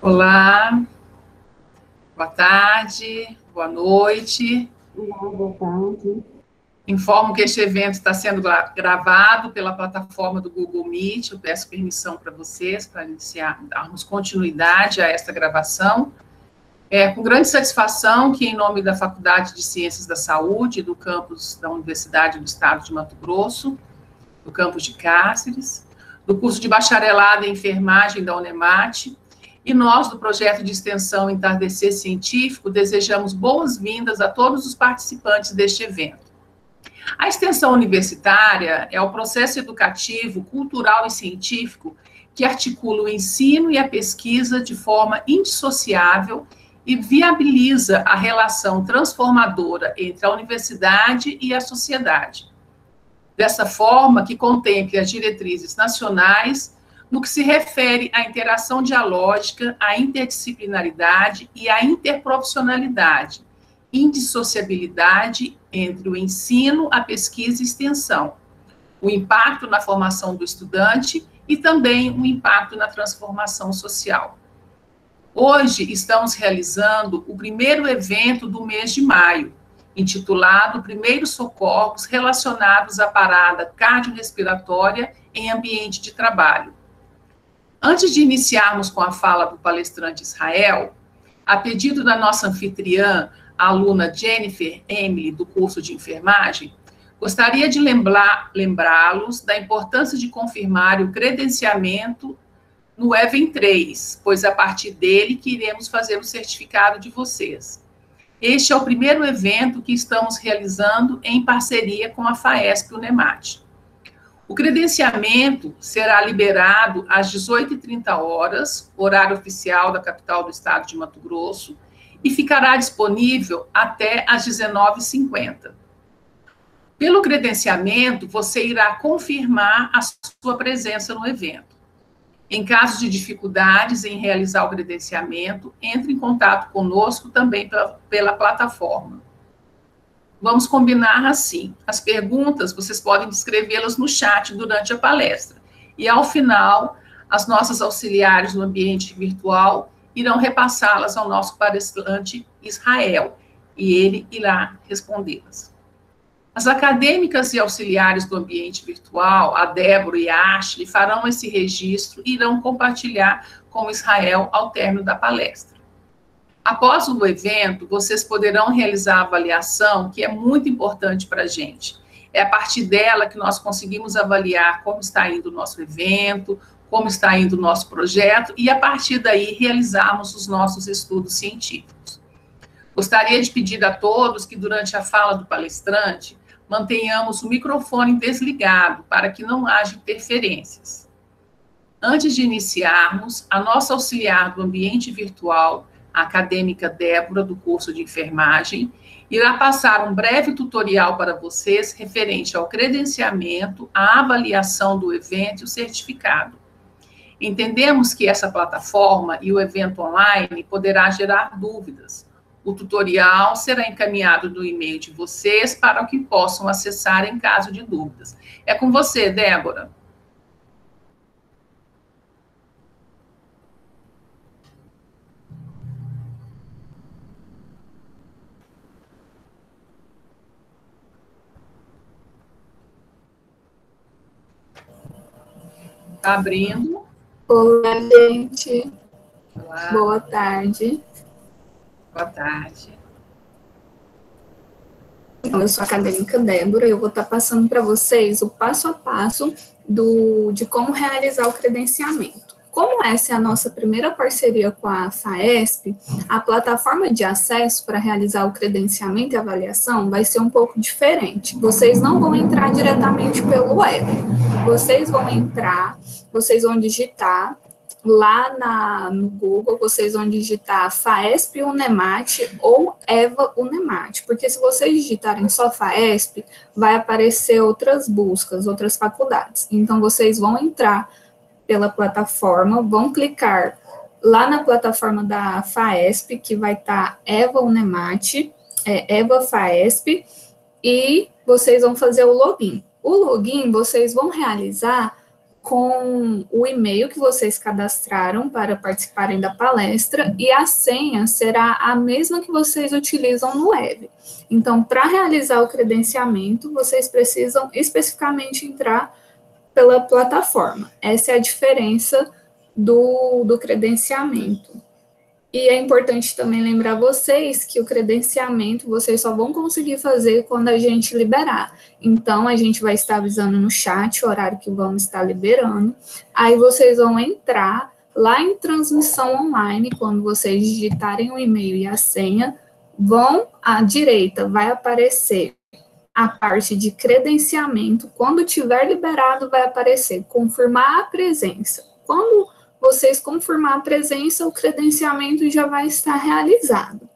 Olá, boa tarde, boa noite. Olá, boa tarde. Informo que este evento está sendo gravado pela plataforma do Google Meet. Eu peço permissão para vocês para darmos continuidade a esta gravação. É com grande satisfação que, em nome da Faculdade de Ciências da Saúde, do campus da Universidade do Estado de Mato Grosso, do campus de Cáceres, do curso de bacharelado em enfermagem da Unemate, e nós, do projeto de extensão Entardecer Científico, desejamos boas-vindas a todos os participantes deste evento. A extensão universitária é o processo educativo, cultural e científico que articula o ensino e a pesquisa de forma indissociável e viabiliza a relação transformadora entre a universidade e a sociedade. Dessa forma, que contemple as diretrizes nacionais no que se refere à interação dialógica, à interdisciplinaridade e à interprofissionalidade, indissociabilidade entre o ensino, a pesquisa e extensão, o impacto na formação do estudante e também o impacto na transformação social. Hoje estamos realizando o primeiro evento do mês de maio, intitulado Primeiros Socorros relacionados à parada cardiorrespiratória em ambiente de trabalho. Antes de iniciarmos com a fala do palestrante Israel, a pedido da nossa anfitriã, a aluna Jennifer Emily, do curso de enfermagem, gostaria de lembrá-los da importância de confirmar o credenciamento no EVEN 3, pois é a partir dele que iremos fazer o certificado de vocês. Este é o primeiro evento que estamos realizando em parceria com a FAESP Unemate. O credenciamento será liberado às 18h30, horário oficial da capital do estado de Mato Grosso, e ficará disponível até às 19h50. Pelo credenciamento, você irá confirmar a sua presença no evento. Em caso de dificuldades em realizar o credenciamento, entre em contato conosco também pela plataforma. Vamos combinar assim. As perguntas, vocês podem escrevê-las no chat durante a palestra. E, ao final, as nossas auxiliares no ambiente virtual irão repassá-las ao nosso palestrante Israel, e ele irá respondê-las. As acadêmicas e auxiliares do ambiente virtual, a Débora e a Ashley, farão esse registro e irão compartilhar com Israel ao término da palestra. Após o evento, vocês poderão realizar a avaliação, que é muito importante para a gente. É a partir dela que nós conseguimos avaliar como está indo o nosso evento, como está indo o nosso projeto, e a partir daí realizarmos os nossos estudos científicos. Gostaria de pedir a todos que, durante a fala do palestrante, mantenhamos o microfone desligado para que não haja interferências. Antes de iniciarmos, a nossa auxiliar do ambiente virtual, a acadêmica Débora, do curso de enfermagem, irá passar um breve tutorial para vocês referente ao credenciamento, à avaliação do evento e o certificado. Entendemos que essa plataforma e o evento online poderá gerar dúvidas. O tutorial será encaminhado no e-mail de vocês para que possam acessar em caso de dúvidas. É com você, Débora. Está abrindo. Olá, gente. Olá. Boa tarde. Boa tarde. Eu sou a acadêmica Débora e eu vou estar passando para vocês o passo a passo de como realizar o credenciamento. Como essa é a nossa primeira parceria com a FAESP, a plataforma de acesso para realizar o credenciamento e avaliação vai ser um pouco diferente. Vocês não vão entrar diretamente pelo web. Vocês vão digitar lá no Google, vocês vão digitar FAESP Unemate ou EVA Unemate, porque se vocês digitarem só FAESP, vai aparecer outras buscas, outras faculdades. Então, vocês vão entrar pela plataforma, vão clicar lá na plataforma da FAESP, que vai estar EVA Unemate, EVA FAESP, e vocês vão fazer o login. O login vocês vão realizar com o e-mail que vocês cadastraram para participarem da palestra, e a senha será a mesma que vocês utilizam no web. Então, para realizar o credenciamento, vocês precisam especificamente entrar pela plataforma. Essa é a diferença do credenciamento. E é importante também lembrar vocês que o credenciamento vocês só vão conseguir fazer quando a gente liberar. Então, a gente vai estar avisando no chat o horário que vamos estar liberando. Aí vocês vão entrar lá em transmissão online, quando vocês digitarem o e-mail e a senha, vão à direita, vai aparecer a parte de credenciamento. Quando tiver liberado, vai aparecer confirmar a presença. Quando vocês confirmar a presença, o credenciamento já vai estar realizado.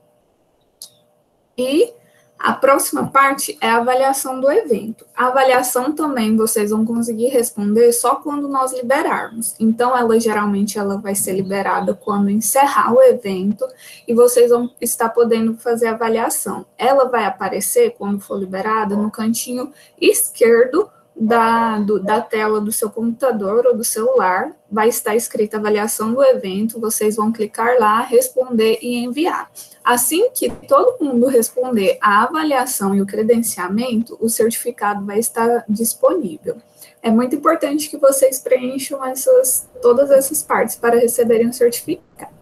E a próxima parte é a avaliação do evento. A avaliação também vocês vão conseguir responder só quando nós liberarmos. Então, geralmente vai ser liberada quando encerrar o evento e vocês vão estar podendo fazer a avaliação. Ela vai aparecer, quando for liberada, no cantinho esquerdo da tela do seu computador ou do celular, vai estar escrita avaliação do evento, vocês vão clicar lá, responder e enviar. Assim que todo mundo responder a avaliação e o credenciamento, o certificado vai estar disponível. É muito importante que vocês preencham todas essas partes para receberem o certificado.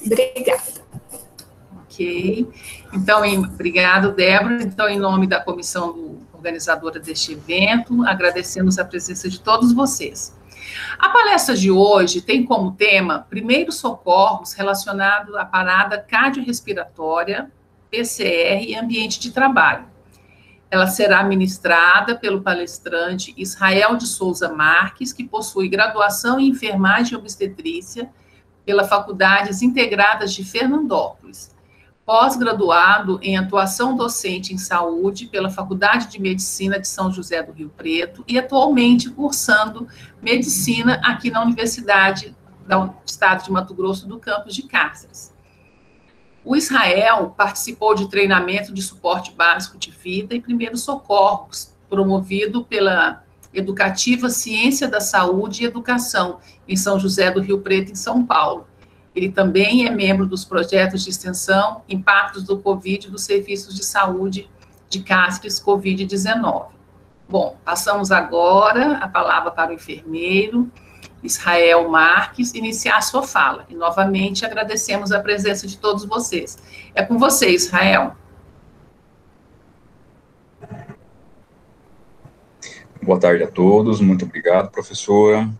Obrigada. Ok. Então, obrigado, Débora. Então, em nome da comissão organizadora deste evento, agradecemos a presença de todos vocês. A palestra de hoje tem como tema primeiros socorros relacionados à parada cardiorrespiratória, PCR e ambiente de trabalho. Ela será ministrada pelo palestrante Israel de Souza Marques, que possui graduação em enfermagem e obstetrícia pela Faculdades Integradas de Fernandópolis, pós-graduado em atuação docente em saúde pela Faculdade de Medicina de São José do Rio Preto e atualmente cursando medicina aqui na Universidade do Estado de Mato Grosso do campus de Cáceres. O Israel participou de treinamento de suporte básico de vida e primeiros socorros, promovido pela Educativa Ciência da Saúde e Educação em São José do Rio Preto, em São Paulo. Ele também é membro dos projetos de extensão Impactos do Covid e dos Serviços de Saúde de Cáceres Covid-19. Bom, passamos agora a palavra para o enfermeiro Israel Marques iniciar a sua fala. E, novamente, agradecemos a presença de todos vocês. É com você, Israel. Boa tarde a todos. Muito obrigado, professora.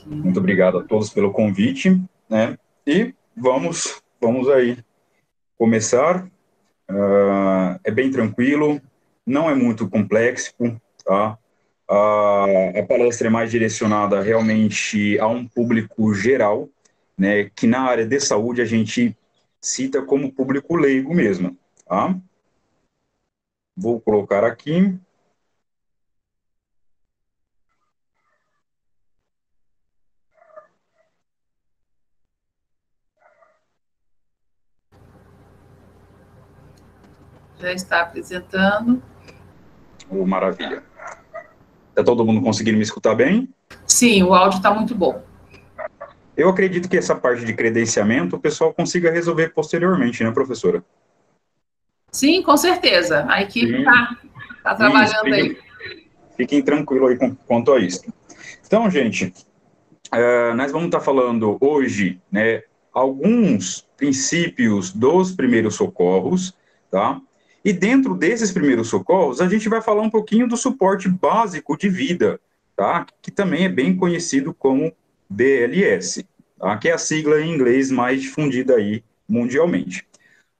Muito obrigado a todos pelo convite, né? E vamos aí começar. É bem tranquilo, não é muito complexo, tá? A palestra é mais direcionada realmente a um público geral, né? Que na área de saúde a gente cita como público leigo mesmo, tá? Vou colocar aqui. Já está apresentando. Oh, maravilha. Está todo mundo conseguindo me escutar bem? Sim, o áudio está muito bom. Eu acredito que essa parte de credenciamento o pessoal consiga resolver posteriormente, né, professora? Sim, com certeza. A equipe está trabalhando aí. Fiquem tranquilos aí quanto a isso. Então, gente, nós vamos estar falando hoje, né, alguns princípios dos primeiros socorros, tá? E dentro desses primeiros socorros, a gente vai falar um pouquinho do suporte básico de vida, tá? Que também é bem conhecido como BLS, tá? Que é a sigla em inglês mais difundida aí mundialmente.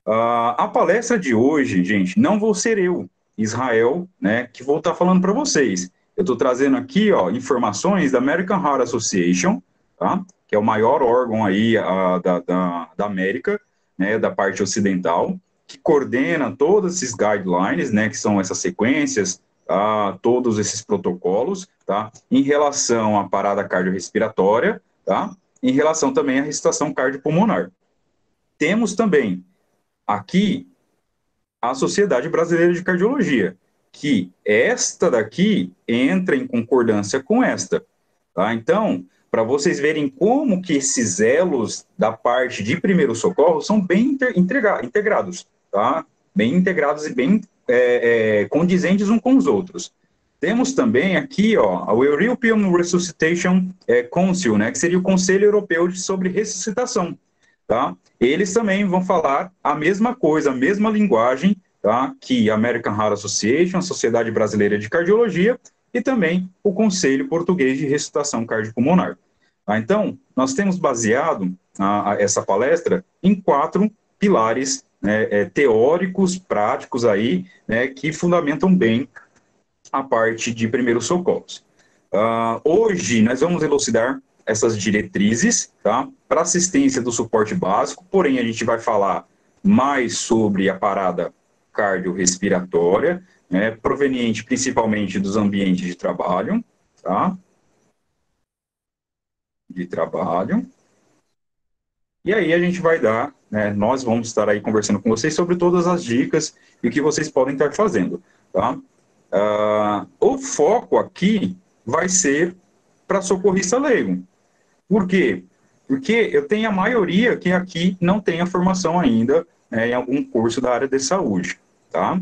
A palestra de hoje, gente, não vou ser eu, Israel, né, que vou estar falando para vocês. Eu estou trazendo aqui, ó, informações da American Heart Association, tá? Que é o maior órgão aí da América, né, da parte ocidental, que coordena todos esses guidelines, né, que são essas sequências, todos esses protocolos, tá, em relação à parada cardiorrespiratória, tá, em relação também à ressuscitação cardiopulmonar. Temos também aqui a Sociedade Brasileira de Cardiologia, que esta daqui entra em concordância com esta, tá? Então, para vocês verem como que esses elos da parte de primeiro socorro são bem integrados, tá? Bem integrados e bem condizentes uns com os outros. Temos também aqui, ó, o European Resuscitation Council, né, que seria o Conselho Europeu sobre Ressuscitação, tá? Eles também vão falar a mesma coisa, a mesma linguagem, tá? Que a American Heart Association, a Sociedade Brasileira de Cardiologia, e também o Conselho Português de Ressuscitação Cardiopulmonar. Tá? Então, nós temos baseado essa palestra em 4 pilares, né, teóricos, práticos aí, né, que fundamentam bem a parte de primeiros socorros. Hoje, nós vamos elucidar essas diretrizes, tá, para assistência do suporte básico, porém, a gente vai falar mais sobre a parada cardiorrespiratória, né, proveniente principalmente dos ambientes de trabalho, tá? E aí a gente vai dar, né, nós vamos estar aí conversando com vocês sobre todas as dicas e o que vocês podem estar fazendo, tá? O foco aqui vai ser para socorrista leigo. Por quê? Porque eu tenho a maioria que aqui não tem a formação ainda, né, em algum curso da área de saúde, tá?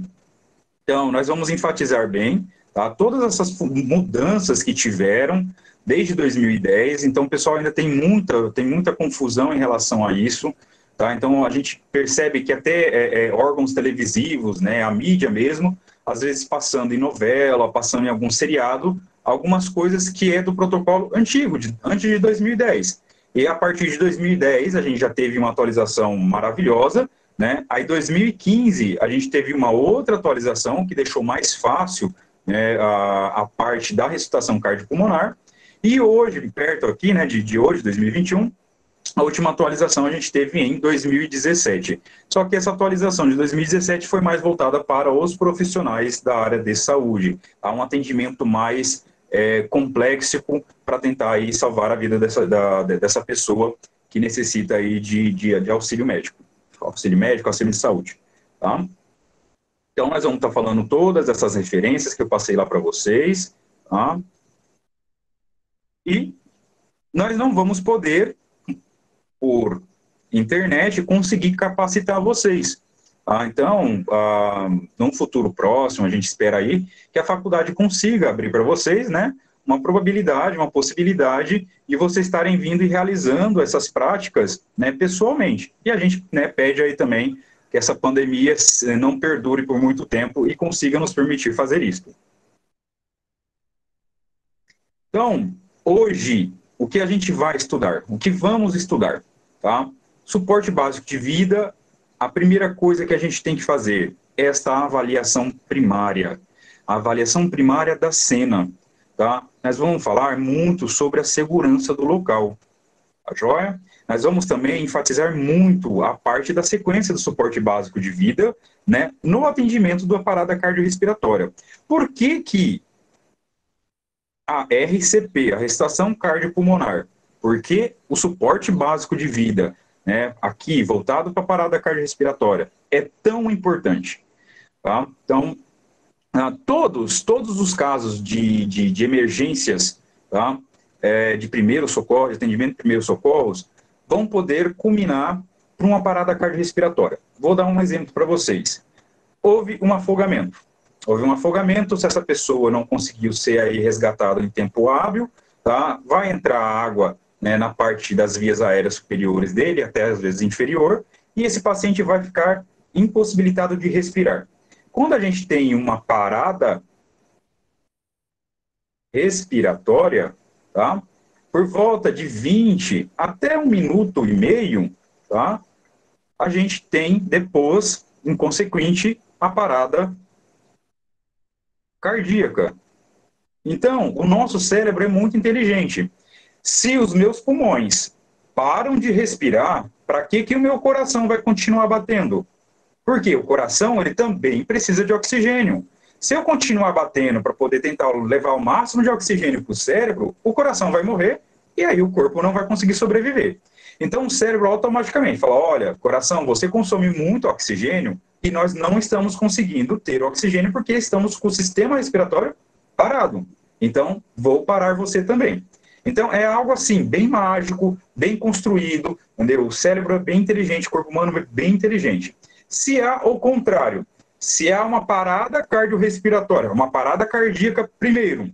Então, nós vamos enfatizar bem, tá, todas essas mudanças que tiveram desde 2010, então o pessoal ainda tem muita confusão em relação a isso, tá? Então, a gente percebe que até órgãos televisivos, né, a mídia mesmo, às vezes passando em novela, passando em algum seriado, algumas coisas que é do protocolo antigo, antes de 2010. E a partir de 2010, a gente já teve uma atualização maravilhosa, né? Aí, em 2015, a gente teve uma outra atualização que deixou mais fácil, né, a parte da ressuscitação cardiopulmonar. E hoje, perto aqui, né, de hoje, 2021, a última atualização a gente teve em 2017. Só que essa atualização de 2017 foi mais voltada para os profissionais da área de saúde. Há um atendimento mais complexo para tentar aí salvar a vida dessa pessoa que necessita aí de auxílio médico. Auxílio médico, auxílio de saúde. Tá? Então, nós vamos estar falando todas essas referências que eu passei lá para vocês. Tá? E nós não vamos poder, por internet, conseguir capacitar vocês. Então, num futuro próximo, a gente espera aí que a faculdade consiga abrir para vocês, né, uma probabilidade, uma possibilidade de vocês estarem vindo e realizando essas práticas, né, pessoalmente. E a gente, né, pede aí também que essa pandemia não perdure por muito tempo e consiga nos permitir fazer isso. Então, hoje, o que a gente vai estudar? O que vamos estudar? Tá? Suporte básico de vida, a primeira coisa que a gente tem que fazer é esta avaliação primária. A avaliação primária da cena. Tá? Nós vamos falar muito sobre a segurança do local. Tá joia? Nós vamos também enfatizar muito a parte da sequência do suporte básico de vida, né, no atendimento da parada cardiorrespiratória. Por que que a RCP, a ressuscitação cardiopulmonar, porque o suporte básico de vida, né, aqui voltado para a parada cardiorrespiratória, é tão importante? Tá? Então, todos os casos de emergências, tá, de primeiro socorro, de atendimento de primeiros socorros, vão poder culminar para uma parada cardiorrespiratória. Vou dar um exemplo para vocês. Houve um afogamento. Se essa pessoa não conseguiu ser aí resgatada em tempo hábil, tá, vai entrar água, né, na parte das vias aéreas superiores dele, até às vezes inferior, e esse paciente vai ficar impossibilitado de respirar. Quando a gente tem uma parada respiratória, tá, por volta de 20 até 1 minuto e meio, tá, a gente tem depois, em consequente, a parada cardíaca. Então, o nosso cérebro é muito inteligente. Se os meus pulmões param de respirar, para que o meu coração vai continuar batendo? Porque o coração, ele também precisa de oxigênio. Se eu continuar batendo para poder tentar levar o máximo de oxigênio para o cérebro, o coração vai morrer e aí o corpo não vai conseguir sobreviver. Então o cérebro automaticamente fala, olha, coração, você consome muito oxigênio, e nós não estamos conseguindo ter oxigênio porque estamos com o sistema respiratório parado. Então, vou parar você também. Então, é algo assim, bem mágico, bem construído, entendeu? O cérebro é bem inteligente, o corpo humano é bem inteligente. Se há o contrário, se há uma parada cardiorrespiratória, uma parada cardíaca primeiro,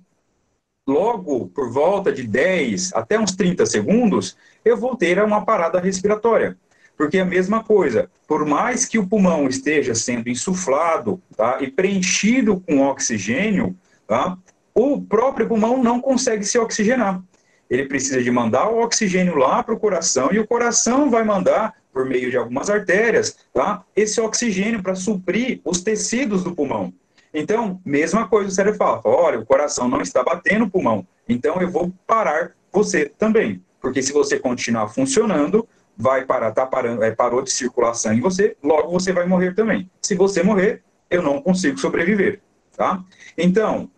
logo por volta de 10 até uns 30 segundos, eu vou ter uma parada respiratória. Porque é a mesma coisa, por mais que o pulmão esteja sendo insuflado, tá, e preenchido com oxigênio, tá, o próprio pulmão não consegue se oxigenar. Ele precisa de mandar o oxigênio lá para o coração e o coração vai mandar, por meio de algumas artérias, tá, esse oxigênio para suprir os tecidos do pulmão. Então, mesma coisa, o cérebro fala, olha, o coração não está batendo o pulmão, então eu vou parar você também. Porque se você continuar funcionando, vai parar, parou de circular sangue em você, logo você vai morrer também. Se você morrer, eu não consigo sobreviver, tá? Então,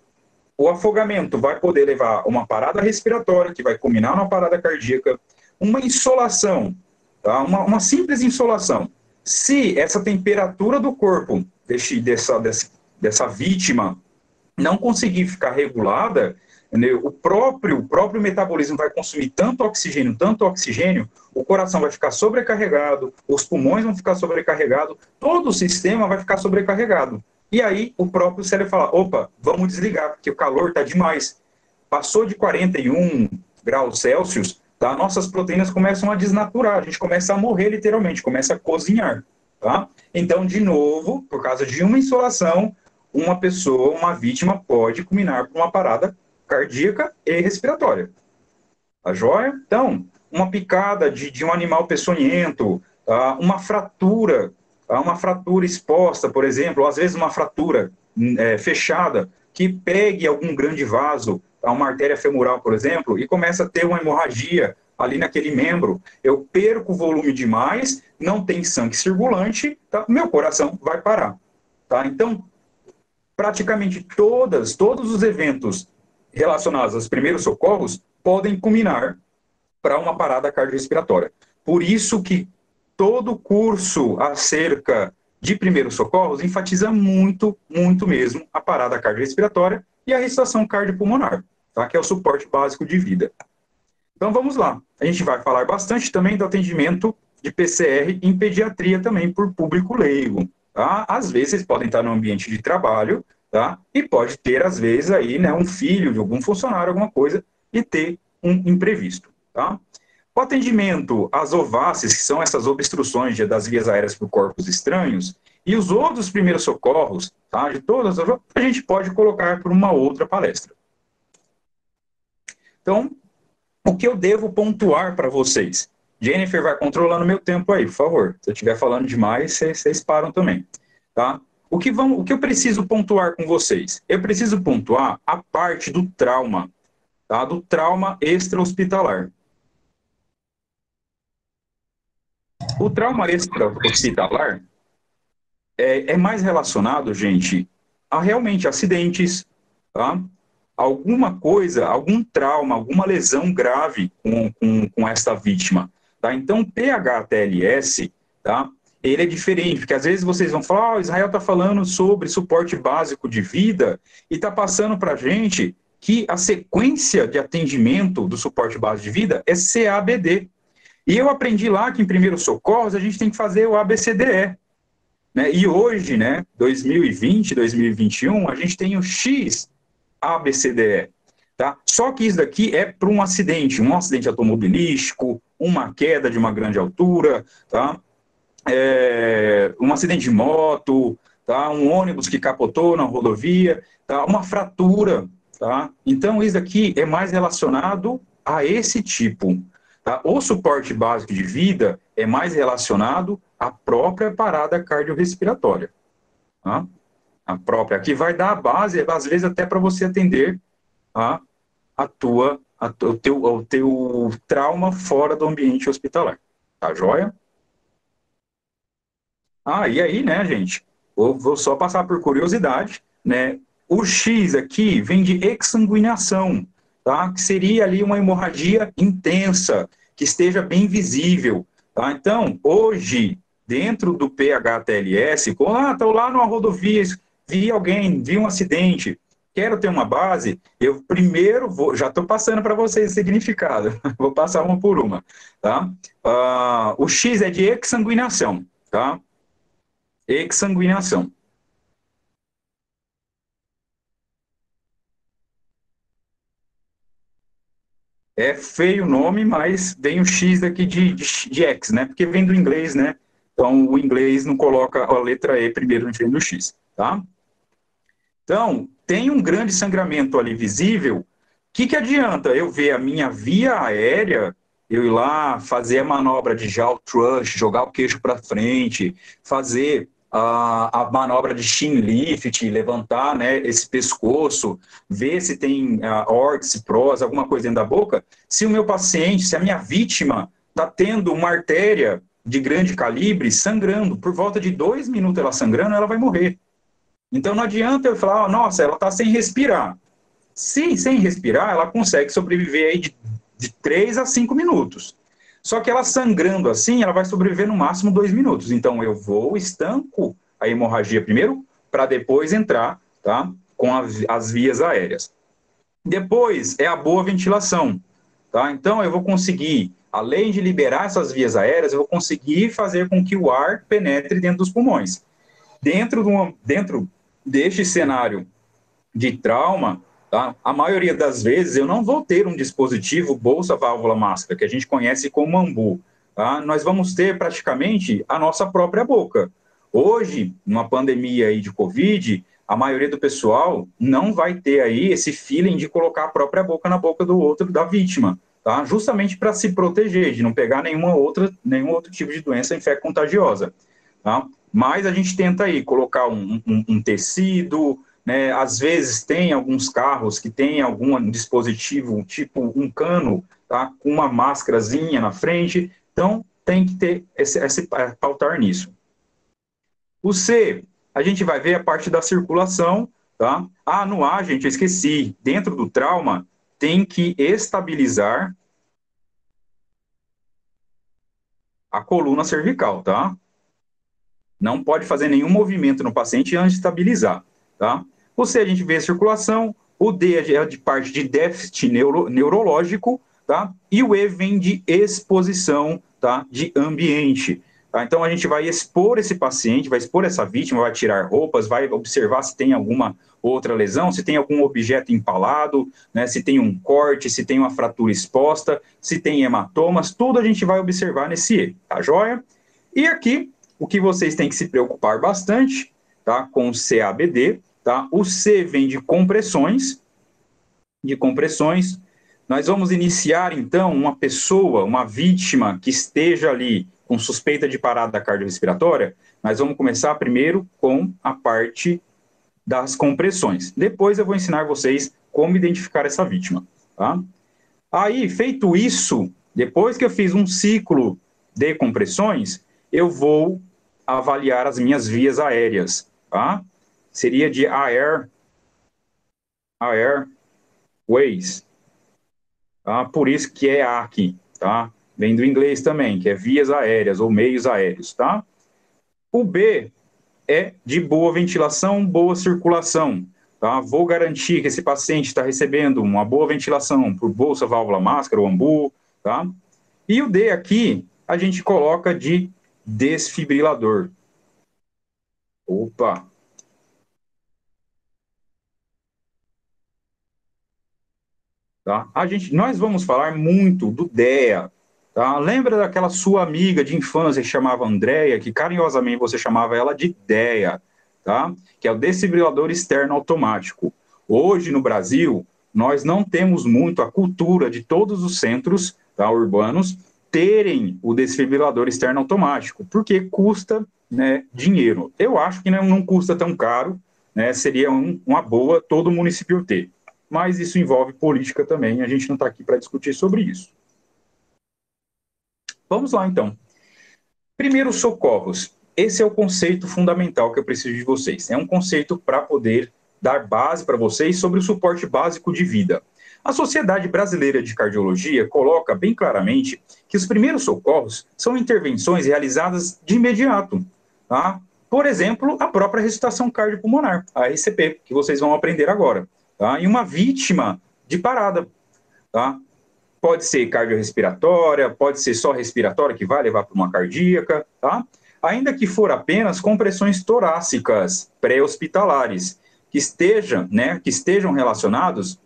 o afogamento vai poder levar a uma parada respiratória, que vai culminar numa parada cardíaca, uma insolação, tá? Uma simples insolação. Se essa temperatura do corpo dessa vítima não conseguir ficar regulada, entendeu? O próprio metabolismo vai consumir tanto oxigênio, o coração vai ficar sobrecarregado, os pulmões vão ficar sobrecarregados, todo o sistema vai ficar sobrecarregado. E aí o próprio cérebro fala, opa, vamos desligar, porque o calor está demais. Passou de 41 graus Celsius, tá? Nossas proteínas começam a desnaturar, a gente começa a morrer literalmente, começa a cozinhar. Tá? Então, de novo, por causa de uma insolação, uma vítima pode culminar por uma parada cardíaca e respiratória. Tá joia? Então, uma picada de um animal peçonhento, tá? Uma fratura exposta, por exemplo, ou às vezes uma fratura fechada, que pegue algum grande vaso, tá? Uma artéria femoral, por exemplo, e começa a ter uma hemorragia ali naquele membro, eu perco volume demais, não tem sangue circulante, tá? Meu coração vai parar. Tá? Então, praticamente todos os eventos relacionados aos primeiros socorros podem culminar para uma parada cardiorrespiratória. Por isso que todo o curso acerca de primeiros socorros enfatiza muito, muito mesmo a parada cardiorrespiratória e a ressuscitação cardiopulmonar, tá? Que é o suporte básico de vida. Então vamos lá. A gente vai falar bastante também do atendimento de PCR em pediatria também por público leigo. Tá? Às vezes vocês podem estar no ambiente de trabalho, tá? E pode ter, às vezes, aí, né, um filho de algum funcionário, alguma coisa, e ter um imprevisto. Tá? O atendimento às ováceas, que são essas obstruções das vias aéreas por corpos estranhos, e os outros primeiros socorros, tá? De todas as, a gente pode colocar por uma outra palestra. Então, o que eu devo pontuar para vocês? Jennifer vai controlando meu tempo aí, por favor. Se eu estiver falando demais, vocês param também. Tá? O que eu preciso pontuar com vocês? Eu preciso pontuar a parte do trauma, tá? Do trauma extra-hospitalar. O trauma extra-hospitalar é mais relacionado, gente, a realmente acidentes, tá? Alguma coisa, algum trauma, alguma lesão grave com essa vítima. Tá? Então, PH-TLS, tá? Ele é diferente, porque às vezes vocês vão falar, Israel está falando sobre suporte básico de vida e está passando para a gente que a sequência de atendimento do suporte básico de vida é CABD. E eu aprendi lá que em primeiros socorros a gente tem que fazer o ABCDE. Né? E hoje, né, 2020, 2021, a gente tem o X ABCDE, tá? Só que isso daqui é para um acidente automobilístico, uma queda de uma grande altura, tá? Um acidente de moto, tá? Um ônibus que capotou na rodovia, tá? Uma fratura, tá? Então isso daqui é mais relacionado a esse tipo, tá? O suporte básico de vida é mais relacionado à própria parada cardiorrespiratória, tá? A própria, que vai dar a base, às vezes até para você atender o teu trauma fora do ambiente hospitalar. Tá joia? E aí, né, gente, vou só passar por curiosidade, né, o X aqui vem de exsanguinação, tá? Que seria ali uma hemorragia intensa, que esteja bem visível, tá? Então, hoje, dentro do PHTLS, estou lá numa rodovia, vi alguém, vi um acidente, quero ter uma base, eu primeiro já estou passando para vocês o significado, vou passar uma por uma, tá? O X é de exsanguinação, tá? Exsanguinação. É feio o nome, mas vem o X aqui de X, né? Porque vem do inglês, né? Então, o inglês não coloca a letra E primeiro em frente do X, tá? Então, tem um grande sangramento ali visível. O que adianta eu ver a minha via aérea, eu ir lá fazer a manobra de jaw thrust, jogar o queixo para frente, fazer a manobra de chin lift, levantar, né, esse pescoço, ver se tem órtice, prós, alguma coisa dentro da boca, se o meu paciente, se a minha vítima está tendo uma artéria de grande calibre sangrando, por volta de 2 minutos ela sangrando, ela vai morrer. Então não adianta eu falar, nossa, ela está sem respirar. Se sem respirar, ela consegue sobreviver aí de 3 a 5 minutos. Só que ela sangrando assim, ela vai sobreviver no máximo 2 minutos. Então eu vou, estanco a hemorragia primeiro, para depois entrar, tá, com as vias aéreas. Depois é a boa ventilação, tá? Então eu vou conseguir, além de liberar essas vias aéreas, eu vou conseguir fazer com que o ar penetre dentro dos pulmões. Dentro deste cenário de trauma, tá? A maioria das vezes eu não vou ter um dispositivo bolsa válvula máscara, que a gente conhece como AMBU. Tá? Nós vamos ter praticamente a nossa própria boca. Hoje, numa pandemia aí de Covid, a maioria do pessoal não vai ter aí esse feeling de colocar a própria boca na boca do outro, da vítima, tá? Justamente para se proteger, de não pegar nenhum outro tipo de doença infecto-contagiosa. Tá? Mas a gente tenta aí colocar um tecido, né? Às vezes tem alguns carros que tem algum dispositivo, tipo um cano, tá? Com uma máscarazinha na frente, então tem que ter esse pautar nisso. O C, a gente vai ver a parte da circulação, tá? No A, gente, eu esqueci, dentro do trauma, tem que estabilizar a coluna cervical, tá? Não pode fazer nenhum movimento no paciente antes de estabilizar, tá? O C, a gente vê a circulação, o D é de parte de déficit neurológico, tá? E o E vem de exposição, tá? De ambiente. Tá? Então, a gente vai expor esse paciente, vai expor essa vítima, vai tirar roupas, vai observar se tem alguma outra lesão, se tem algum objeto empalado, né? Se tem um corte, se tem uma fratura exposta, se tem hematomas, tudo a gente vai observar nesse E, tá joia? E aqui, o que vocês têm que se preocupar bastante, tá? Com o CABD, tá? O C vem de compressões, Nós vamos iniciar, então, uma pessoa, uma vítima que esteja ali com suspeita de parada cardiorrespiratória, nós vamos começar primeiro com a parte das compressões. Depois eu vou ensinar vocês como identificar essa vítima, tá? Aí, feito isso, depois que eu fiz um ciclo de compressões, eu vou avaliar as minhas vias aéreas, tá? Seria de airways, tá? Por isso que é A aqui, tá? Vem do inglês também, que é vias aéreas ou meios aéreos, tá? O B é de boa ventilação, boa circulação, tá? Vou garantir que esse paciente está recebendo uma boa ventilação por bolsa, válvula, máscara ou AMBU, tá? E o D aqui, a gente coloca de desfibrilador. Opa! Tá? Nós vamos falar muito do DEA, tá? Lembra daquela sua amiga de infância que chamava Andréia, que carinhosamente você chamava ela de DEA, tá? Que é o desfibrilador externo automático. Hoje, no Brasil, nós não temos muito a cultura de todos os centros, tá, urbanos terem o desfibrilador externo automático, porque custa, né, dinheiro. Eu acho que não custa tão caro, né? Seria uma boa todo município ter. Mas isso envolve política também, a gente não está aqui para discutir sobre isso. Vamos lá, então. Primeiros socorros. Esse é o conceito fundamental que eu preciso de vocês. É um conceito para poder dar base para vocês sobre o suporte básico de vida. A Sociedade Brasileira de Cardiologia coloca bem claramente que os primeiros socorros são intervenções realizadas de imediato, tá? Por exemplo, a própria ressuscitação cardiopulmonar, a RCP, que vocês vão aprender agora, tá? E uma vítima de parada, tá? Pode ser cardiorrespiratória, pode ser só respiratória, que vai levar para uma cardíaca, tá? Ainda que for apenas compressões torácicas pré-hospitalares, que estejam relacionados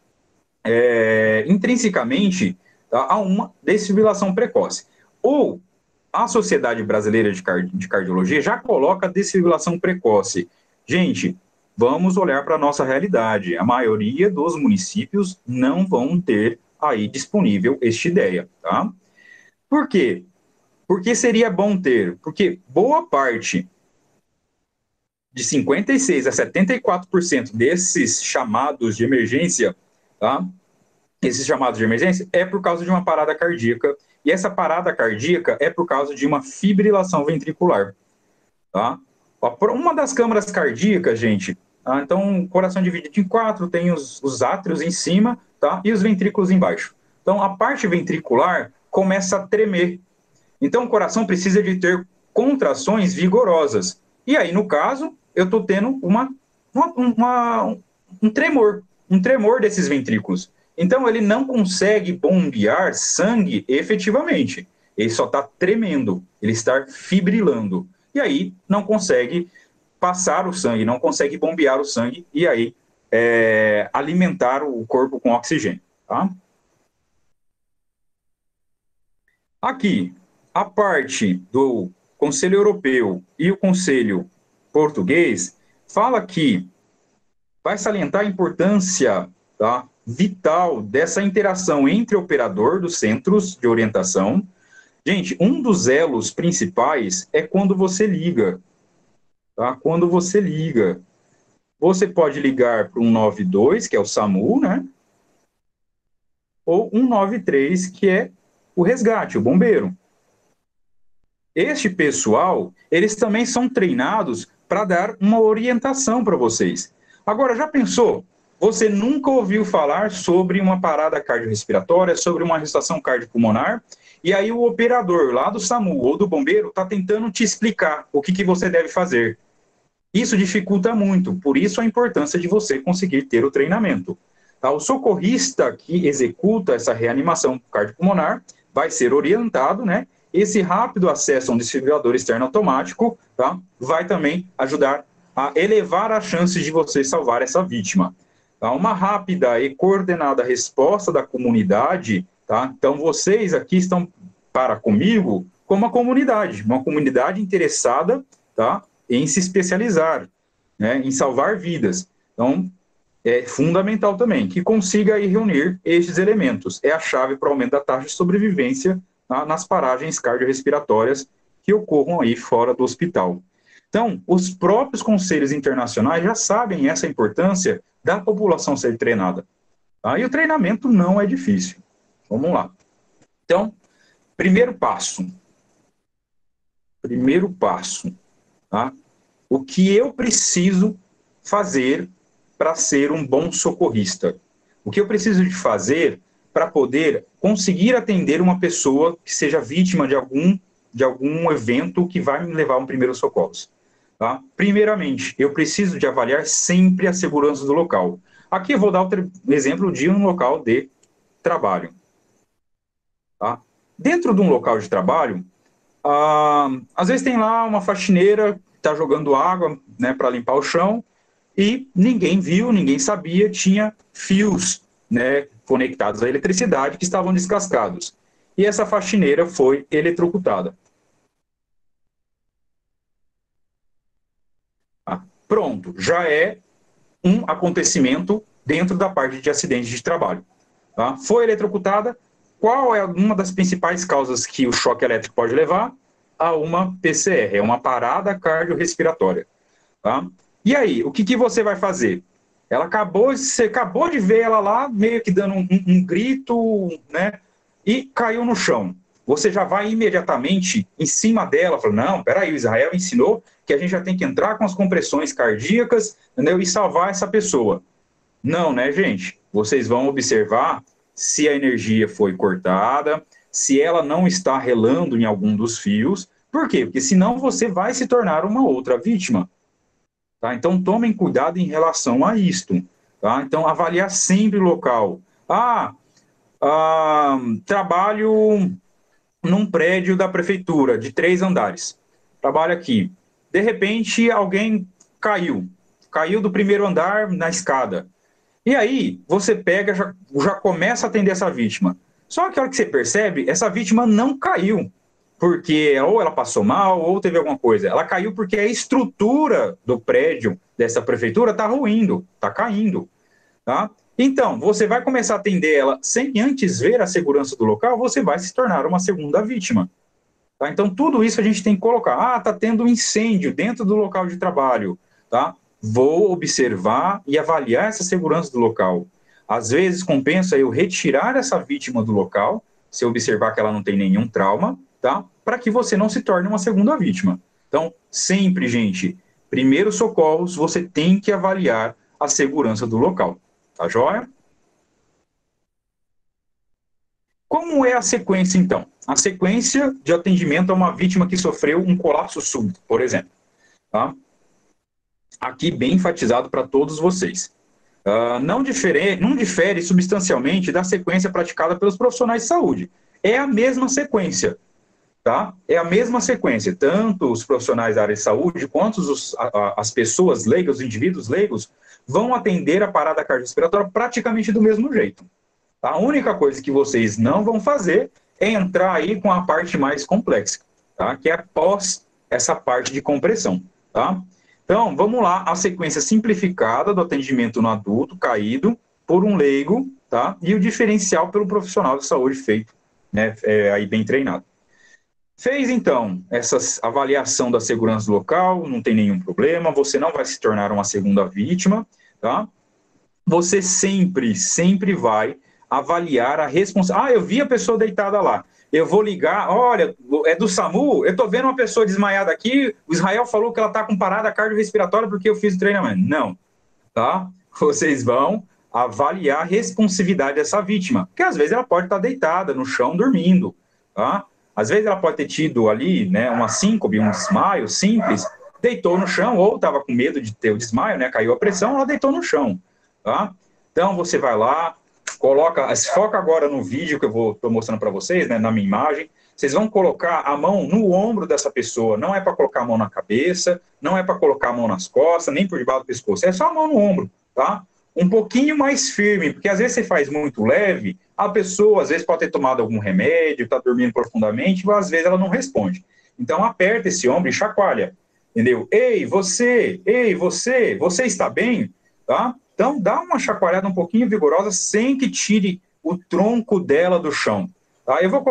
intrinsecamente, tá, a uma desfibrilação precoce. Ou a Sociedade Brasileira de Cardiologia já coloca desfibrilação precoce. Gente, vamos olhar para a nossa realidade. A maioria dos municípios não vão ter aí disponível esta ideia, tá? Por quê? Porque seria bom ter? Porque boa parte, de 56% a 74% desses chamados de emergência, tá? Esses chamados de emergência é por causa de uma parada cardíaca, e essa parada cardíaca é por causa de uma fibrilação ventricular, tá? Uma das câmaras cardíacas, gente, tá? Então o coração dividido em 4, tem os átrios em cima, tá? E os ventrículos embaixo. Então a parte ventricular começa a tremer. Então o coração precisa de ter contrações vigorosas. E aí, no caso, eu estou tendo um tremor desses ventrículos. Então, ele não consegue bombear sangue efetivamente. Ele só está tremendo, ele está fibrilando. E aí, não consegue passar o sangue, não consegue bombear o sangue e aí alimentar o corpo com oxigênio. Tá? Aqui, a parte do Conselho Europeu e o Conselho Português fala que vai salientar a importância, tá, vital dessa interação entre o operador dos centros de orientação. Gente, um dos elos principais é quando você liga, tá? Quando você liga, você pode ligar para o 192, que é o SAMU, né? Ou 193, que é o resgate, o bombeiro. Este pessoal, eles também são treinados para dar uma orientação para vocês. Agora, já pensou? Você nunca ouviu falar sobre uma parada cardiorrespiratória, sobre uma ressuscitação cardiopulmonar, e aí o operador lá do SAMU ou do bombeiro está tentando te explicar o que você deve fazer. Isso dificulta muito, por isso a importância de você conseguir ter o treinamento. Tá? O socorrista que executa essa reanimação cardiopulmonar vai ser orientado, né? Esse rápido acesso a um desfibrilador externo automático, tá, vai também ajudar a elevar as chances de você salvar essa vítima. Tá? Uma rápida e coordenada resposta da comunidade, tá? Então vocês aqui estão para comigo como uma comunidade interessada, tá, em se especializar, né, em salvar vidas. Então é fundamental também que consiga aí reunir estes elementos. É a chave para o aumento da taxa de sobrevivência, tá, nas paragens cardiorrespiratórias que ocorram aí fora do hospital. Então, os próprios conselhos internacionais já sabem essa importância da população ser treinada. Tá? E o treinamento não é difícil. Vamos lá. Então, primeiro passo. Tá? O que eu preciso fazer para ser um bom socorrista? O que eu preciso de fazer para poder conseguir atender uma pessoa que seja vítima de algum evento que vai me levar a um primeiro socorro? Tá? Primeiramente, eu preciso de avaliar sempre a segurança do local. Aqui eu vou dar o exemplo de um local de trabalho. Tá? Dentro de um local de trabalho, às vezes tem lá uma faxineira que está jogando água, né, para limpar o chão, e ninguém viu, ninguém sabia, tinha fios, né, conectados à eletricidade que estavam descascados. E essa faxineira foi eletrocutada. Pronto, já é um acontecimento dentro da parte de acidente de trabalho. Tá? Foi eletrocutada, qual é uma das principais causas que o choque elétrico pode levar? A uma PCR, é uma parada cardiorrespiratória. Tá? E aí, o que você vai fazer? Você acabou de ver ela lá, meio que dando um grito, né? E caiu no chão. Você já vai imediatamente em cima dela, falando, não, peraí, o Israel ensinou que a gente já tem que entrar com as compressões cardíacas, entendeu? E salvar essa pessoa. Não, né, gente? vocês vão observar se a energia foi cortada, se ela não está relando em algum dos fios. Por quê? Porque senão você vai se tornar uma outra vítima. Tá? Então, tomem cuidado em relação a isto. Tá? Então, avaliar sempre o local. Trabalho num prédio da prefeitura, de 3 andares. Trabalho aqui. De repente, alguém caiu do primeiro andar na escada. E aí, você pega, já começa a atender essa vítima. Só que a hora que você percebe, essa vítima não caiu, porque ou ela passou mal, ou teve alguma coisa. Ela caiu porque a estrutura do prédio dessa prefeitura está ruindo, está caindo. Tá? Então, você vai começar a atender ela sem antes ver a segurança do local, você vai se tornar uma segunda vítima. Tá? Então, tudo isso a gente tem que colocar. Está tendo um incêndio dentro do local de trabalho. Tá? Vou observar e avaliar essa segurança do local. Às vezes, compensa eu retirar essa vítima do local, se eu observar que ela não tem nenhum trauma, tá? Para que você não se torne uma segunda vítima. Então, sempre, gente, primeiros socorros, você tem que avaliar a segurança do local. Tá joia? Como é a sequência, então? A sequência de atendimento a uma vítima que sofreu um colapso súbito, por exemplo. Tá? Aqui bem enfatizado para todos vocês. Não difere substancialmente da sequência praticada pelos profissionais de saúde. É a mesma sequência. Tá? É a mesma sequência. Tanto os profissionais da área de saúde quanto as pessoas leigas, os indivíduos leigos, vão atender a parada cardiorrespiratória praticamente do mesmo jeito. A única coisa que vocês não vão fazer é entrar aí com a parte mais complexa, tá? Que é após essa parte de compressão. Tá? Então, vamos lá, a sequência simplificada do atendimento no adulto caído por um leigo, tá? E o diferencial pelo profissional de saúde feito, né, aí bem treinado. Fez, então, essa avaliação da segurança do local, não tem nenhum problema, você não vai se tornar uma segunda vítima, tá? Você sempre vai avaliar a responsabilidade. Eu vi a pessoa deitada lá. Eu vou ligar, olha, é do SAMU, eu tô vendo uma pessoa desmaiada aqui, o Israel falou que ela tá com parada cardiorrespiratória porque eu fiz o treinamento. Não, tá? Vocês vão avaliar a responsividade dessa vítima, porque às vezes ela pode estar deitada no chão dormindo, tá? Às vezes ela pode ter tido ali, né, uma síncope, um desmaio simples, deitou no chão, ou estava com medo de ter o desmaio, né, caiu a pressão, ela deitou no chão, tá? Então você vai lá, foca agora no vídeo que eu estou mostrando para vocês, né, na minha imagem. Vocês vão colocar a mão no ombro dessa pessoa, não é para colocar a mão na cabeça, não é para colocar a mão nas costas, nem por debaixo do pescoço, é só a mão no ombro, tá? Um pouquinho mais firme, porque às vezes você faz muito leve, a pessoa às vezes pode ter tomado algum remédio, está dormindo profundamente, mas às vezes ela não responde. Então aperta esse ombro e chacoalha, entendeu? Ei, você está bem? Tá? Então, dá uma chacoalhada um pouquinho vigorosa sem que tire o tronco dela do chão. Tá? Eu vou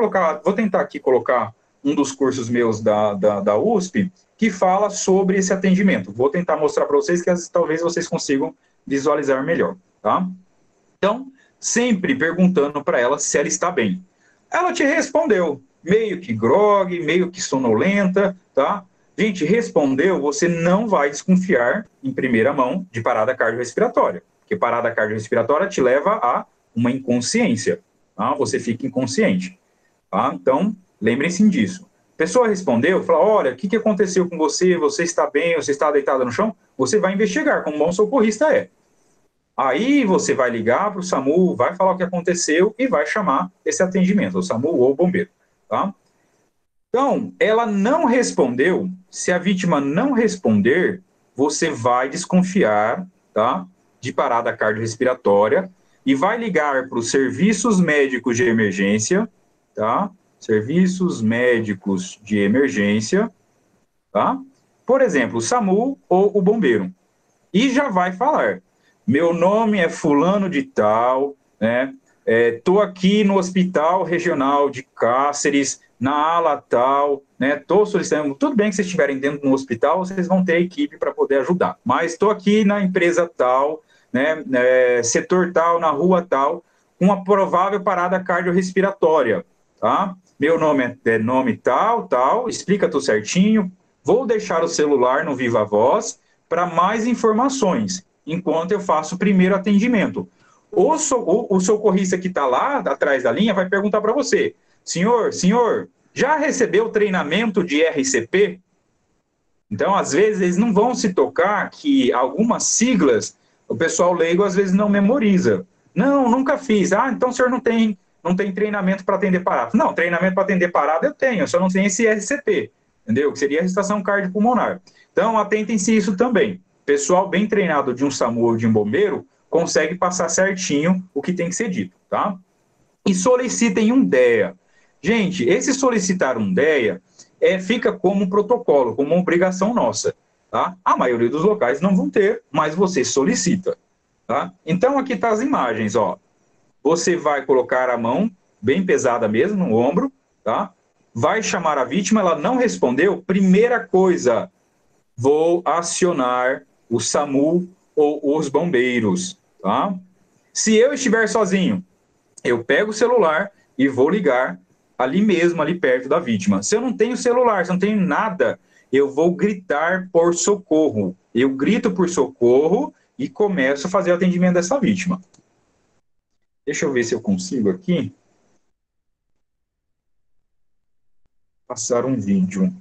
tentar aqui colocar um dos cursos meus da USP que fala sobre esse atendimento. Vou tentar mostrar para vocês que talvez vocês consigam visualizar melhor. Tá? Então, sempre perguntando para ela se ela está bem. Ela te respondeu, meio que grogue, meio que sonolenta, tá? Gente, respondeu, você não vai desconfiar, em primeira mão, de parada cardiorrespiratória, porque parada cardiorrespiratória te leva a uma inconsciência, tá? Você fica inconsciente, tá? Então, lembrem-se disso. A pessoa respondeu, fala, olha, o que aconteceu com você? Você está bem? Você está deitada no chão? Você vai investigar, como um bom socorrista é. Aí você vai ligar para o SAMU, vai falar o que aconteceu e vai chamar esse atendimento, o SAMU ou o bombeiro, tá? Então, ela não respondeu. Se a vítima não responder, você vai desconfiar, tá, de parada cardiorrespiratória e vai ligar para os serviços médicos de emergência, tá? Serviços médicos de emergência, tá? Por exemplo, o SAMU ou o bombeiro. E já vai falar, meu nome é fulano de tal, né? Estou aqui no Hospital Regional de Cáceres, na ala tal, né? Estou solicitando. Tudo bem que vocês estiverem dentro do hospital, vocês vão ter equipe para poder ajudar. Mas estou aqui na empresa tal, né? Setor tal, na rua tal, com uma provável parada cardiorrespiratória, tá? Meu nome é nome tal, tal, explica tudo certinho. Vou deixar o celular no Viva Voz para mais informações, enquanto eu faço o primeiro atendimento. O socorrista que está lá atrás da linha vai perguntar para você: senhor, já recebeu treinamento de RCP? Então, às vezes, eles não vão se tocar que algumas siglas o pessoal leigo às vezes não memoriza. Não, nunca fiz. Ah, então o senhor não tem treinamento para atender parado. Não, treinamento para atender parado eu tenho, eu só não tenho esse RCP, entendeu? Que seria a ressuscitação cardiopulmonar. Então, atentem-se isso também. Pessoal bem treinado de um SAMU ou de um bombeiro consegue passar certinho o que tem que ser dito, tá? E solicitem um DEA. Gente, esse solicitar um DEA fica como um protocolo, como uma obrigação nossa, tá? A maioria dos locais não vão ter, mas você solicita, tá? Então, aqui tá as imagens, ó. Você vai colocar a mão, bem pesada mesmo, no ombro, tá? Vai chamar a vítima, ela não respondeu, primeira coisa, vou acionar o SAMU ou os bombeiros, tá? Se eu estiver sozinho, eu pego o celular e vou ligar ali mesmo, ali perto da vítima. Se eu não tenho celular, se eu não tenho nada, eu vou gritar por socorro. Eu grito por socorro e começo a fazer o atendimento dessa vítima. Deixa eu ver se eu consigo aqui passar um vídeo.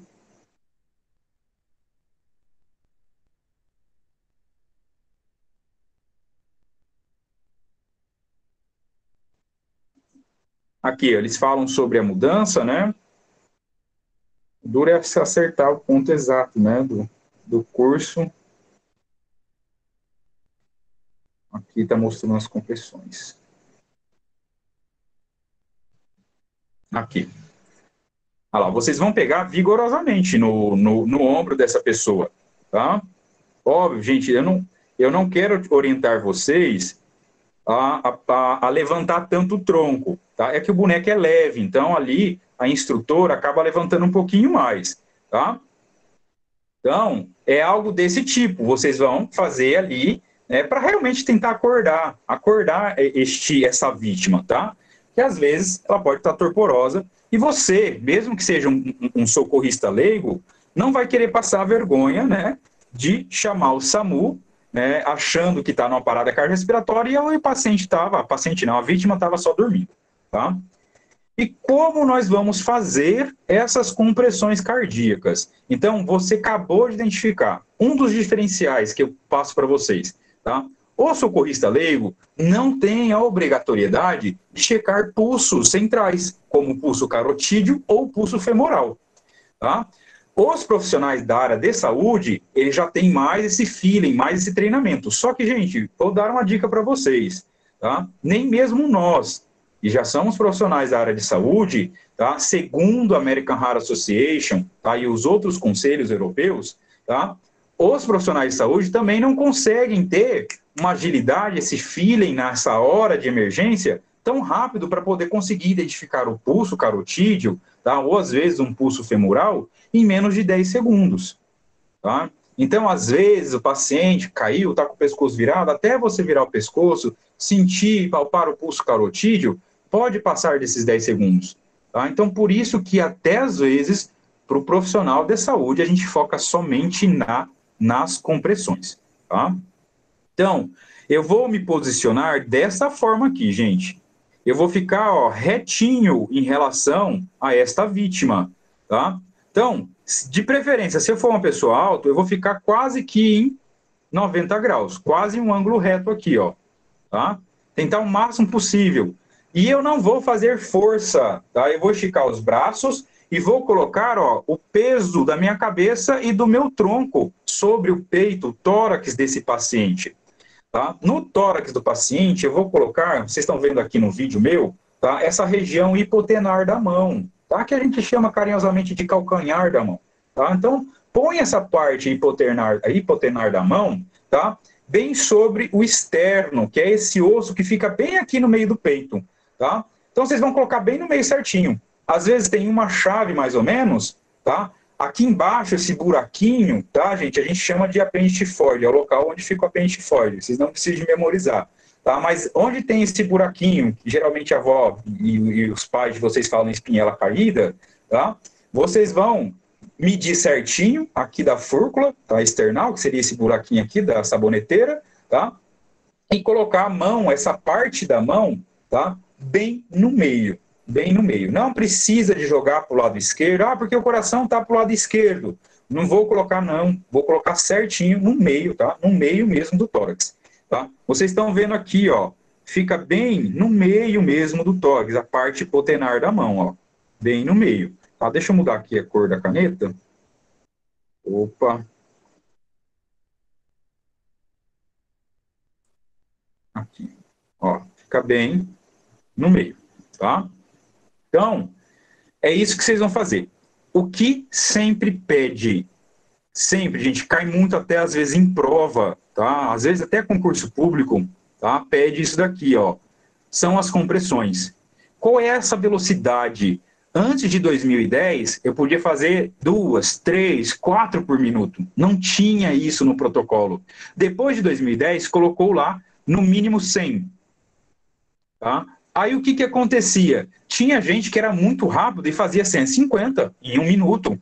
Aqui, eles falam sobre a mudança, né? O duro é se acertar o ponto exato, né, do curso. Aqui está mostrando as compressões. Aqui. Olha lá, vocês vão pegar vigorosamente no ombro dessa pessoa, tá? Óbvio, gente, eu não quero orientar vocês a levantar tanto o tronco, tá? É que o boneco é leve, então ali a instrutora acaba levantando um pouquinho mais, tá? Então, é algo desse tipo, vocês vão fazer ali, né, para realmente tentar acordar essa vítima, tá? Que às vezes ela pode estar torporosa, e você, mesmo que seja um socorrista leigo, não vai querer passar a vergonha, né, de chamar o SAMU, né, achando que está numa parada cardiorrespiratória e a vítima estava só dormindo, tá? E como nós vamos fazer essas compressões cardíacas? Então, você acabou de identificar um dos diferenciais que eu passo para vocês, tá? O socorrista leigo não tem a obrigatoriedade de checar pulsos centrais, como o pulso carotídeo ou o pulso femoral, tá? Os profissionais da área de saúde, eles já têm mais esse feeling, mais esse treinamento. Só que, gente, vou dar uma dica para vocês, tá? Nem mesmo nós, e já somos profissionais da área de saúde, tá? Segundo a American Heart Association, tá? E os outros conselhos europeus, tá? Os profissionais de saúde também não conseguem ter uma agilidade, esse feeling nessa hora de emergência tão rápido para poder conseguir identificar o pulso carotídeo, tá? Ou às vezes um pulso femoral, em menos de 10 segundos. Tá? Então, às vezes, o paciente caiu, está com o pescoço virado, até você virar o pescoço, sentir e palpar o pulso carotídeo, pode passar desses 10 segundos. Tá? Então, por isso que até às vezes, para o profissional de saúde, a gente foca somente nas compressões. Tá? Então, eu vou me posicionar dessa forma aqui, gente. Eu vou ficar retinho em relação a esta vítima. Tá? Então, de preferência, se eu for uma pessoa alta, eu vou ficar quase que em 90 graus, quase um ângulo reto aqui, ó, tá? Tentar o máximo possível. E eu não vou fazer força, tá? Eu vou esticar os braços e vou colocar, ó, o peso da minha cabeça e do meu tronco sobre o peito, o tórax desse paciente, tá? No tórax do paciente, eu vou colocar, vocês estão vendo aqui no vídeo meu, tá? Essa região hipotenar da mão, tá? Que a gente chama carinhosamente de calcanhar da mão, tá? Então, põe essa parte hipotenar da mão, tá? Bem sobre o externo, que é esse osso que fica bem aqui no meio do peito, tá? Então, vocês vão colocar bem no meio certinho. Às vezes tem uma chave, mais ou menos, tá? Aqui embaixo, esse buraquinho, tá, gente? A gente chama de apêndice tifoide, é o local onde fica o apêndice tifoide. Vocês não precisam de memorizar. Tá? Mas onde tem esse buraquinho, que geralmente a avó e os pais de vocês falam espinhela caída, tá? Vocês vão medir certinho aqui da fúrcula, tá? External, que seria esse buraquinho aqui da saboneteira, tá? e colocar a mão, essa parte da mão, tá? Bem no meio. Bem no meio. Não precisa de jogar para o lado esquerdo. Ah, porque o coração está para o lado esquerdo. Não vou colocar, não. Vou colocar certinho no meio, tá? No meio mesmo do tórax, tá? Vocês estão vendo aqui, ó. Fica bem no meio mesmo do tórax, a parte hipotenar da mão, ó. Bem no meio. Tá? Deixa eu mudar aqui a cor da caneta. Opa. Aqui. Ó, fica bem no meio, tá? Então, é isso que vocês vão fazer. O que sempre pede, sempre, gente, cai muito até às vezes em prova, tá? Às vezes até concurso público, tá? Pede isso daqui, ó. São as compressões. Qual é essa velocidade? Antes de 2010, eu podia fazer 2, 3, 4 por minuto. Não tinha isso no protocolo. Depois de 2010, colocou lá no mínimo 100. Tá? Aí o que, que acontecia? Tinha gente que era muito rápido e fazia 150 em 1 minuto.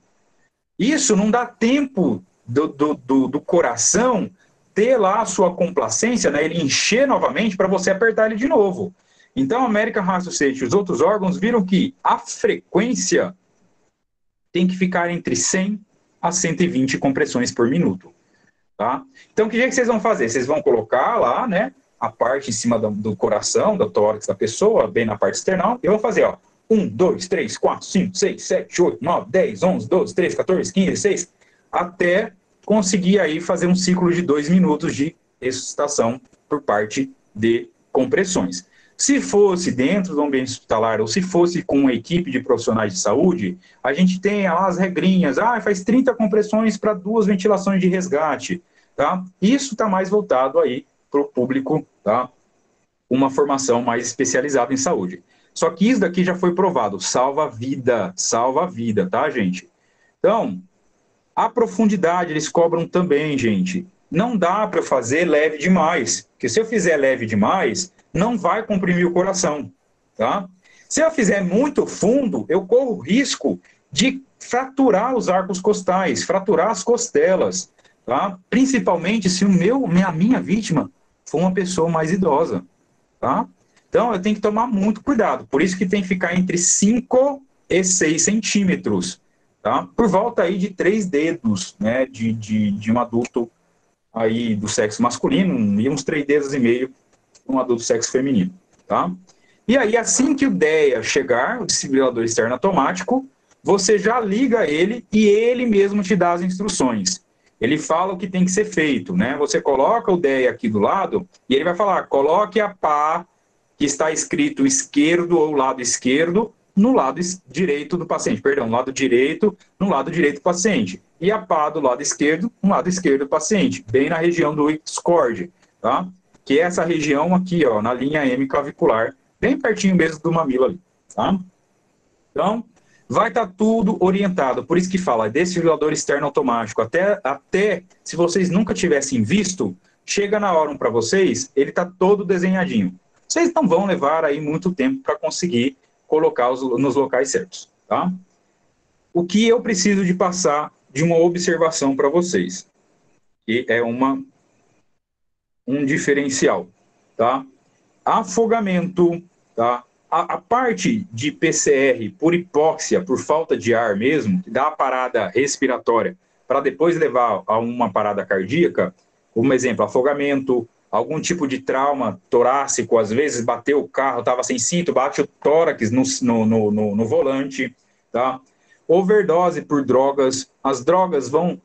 Isso não dá tempo do coração ter lá a sua complacência, né, ele encher novamente para você apertar ele de novo. Então, a American Heart Society e os outros órgãos viram que a frequência tem que ficar entre 100 a 120 compressões por minuto. Tá? Então, o que vocês vão fazer? Vocês vão colocar lá, né, a parte em cima do coração, do tórax da pessoa, bem na parte external, e vão fazer, ó, 1, 2, 3, 4, 5, 6, 7, 8, 9, 10, 11, 12, 13, 14, 15, 16, até conseguir aí fazer um ciclo de 2 minutos de ressuscitação por parte de compressões. Se fosse dentro do ambiente hospitalar ou se fosse com uma equipe de profissionais de saúde, a gente tem lá as regrinhas, faz 30 compressões para 2 ventilações de resgate, tá? Isso está mais voltado aí para o público, tá? Uma formação mais especializada em saúde. Só que isso daqui já foi provado, salva a vida, tá, gente? Então, a profundidade eles cobram também, gente. Não dá para fazer leve demais, porque se eu fizer leve demais, não vai comprimir o coração, tá? Se eu fizer muito fundo, eu corro o risco de fraturar os arcos costais, fraturar as costelas, tá? Principalmente se a minha vítima for uma pessoa mais idosa, tá? Então, eu tenho que tomar muito cuidado. Por isso que tem que ficar entre 5 e 6 centímetros, tá? Por volta aí de 3 dedos, né, de um adulto aí do sexo masculino e uns 3 dedos e meio um adulto do sexo feminino, tá? E aí, assim que o DEA chegar, o desfibrilador externo automático, você já liga ele e ele mesmo te dá as instruções. Ele fala o que tem que ser feito, né? Você coloca o DEA aqui do lado e ele vai falar, coloque a pá que está escrito esquerdo ou lado esquerdo no lado direito do paciente, perdão, lado direito, no lado direito do paciente. E a pá do lado esquerdo, no lado esquerdo do paciente, bem na região do discord, tá? Que é essa região aqui, ó, na linha M clavicular, bem pertinho mesmo do mamilo ali, tá? Então, vai estar tudo orientado, por isso que fala, desfibrilador externo automático, até se vocês nunca tivessem visto, chega na hora para vocês, ele está todo desenhadinho. Vocês não vão levar aí muito tempo para conseguir colocar nos locais certos, tá? O que eu preciso de passar de uma observação para vocês, que é um diferencial, tá? Afogamento, tá? A parte de PCR por hipóxia, por falta de ar mesmo, que dá a parada respiratória, para depois levar a uma parada cardíaca, como exemplo, afogamento, algum tipo de trauma torácico, às vezes bateu o carro, estava sem cinto, bate o tórax no volante, tá? Overdose por drogas, as drogas vão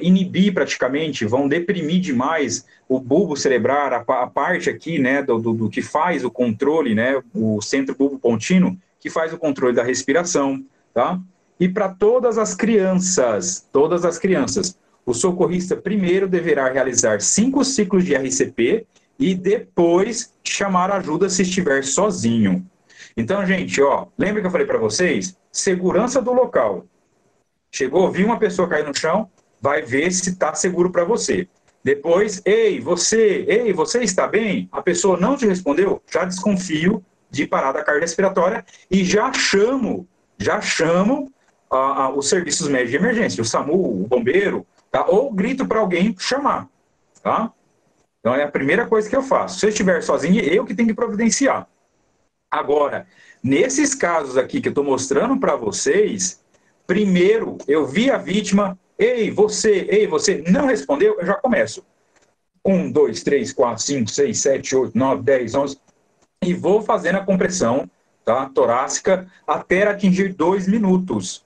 inibir praticamente, vão deprimir demais o bulbo cerebral, a parte aqui, né, do que faz o controle, né, o centro bulbo pontino, que faz o controle da respiração, tá? E para todas as crianças, o socorrista primeiro deverá realizar 5 ciclos de RCP e depois chamar ajuda se estiver sozinho. Então, gente, ó, lembra que eu falei para vocês? Segurança do local. Chegou, viu uma pessoa cair no chão, vai ver se está seguro para você. Depois, ei, você está bem? A pessoa não te respondeu, já desconfio de parada cardiorrespiratória e já chamo os serviços médicos de emergência, o SAMU, o bombeiro, tá? Ou grito para alguém chamar, tá? Então, é a primeira coisa que eu faço. Se eu estiver sozinho, eu que tenho que providenciar. Agora, nesses casos aqui que eu estou mostrando para vocês, primeiro eu vi a vítima, ei, você, não respondeu, eu já começo. 1, 2, 3, 4, 5, 6, 7, 8, 9, 10, 11, e vou fazendo a compressão, tá, torácica até atingir 2 minutos,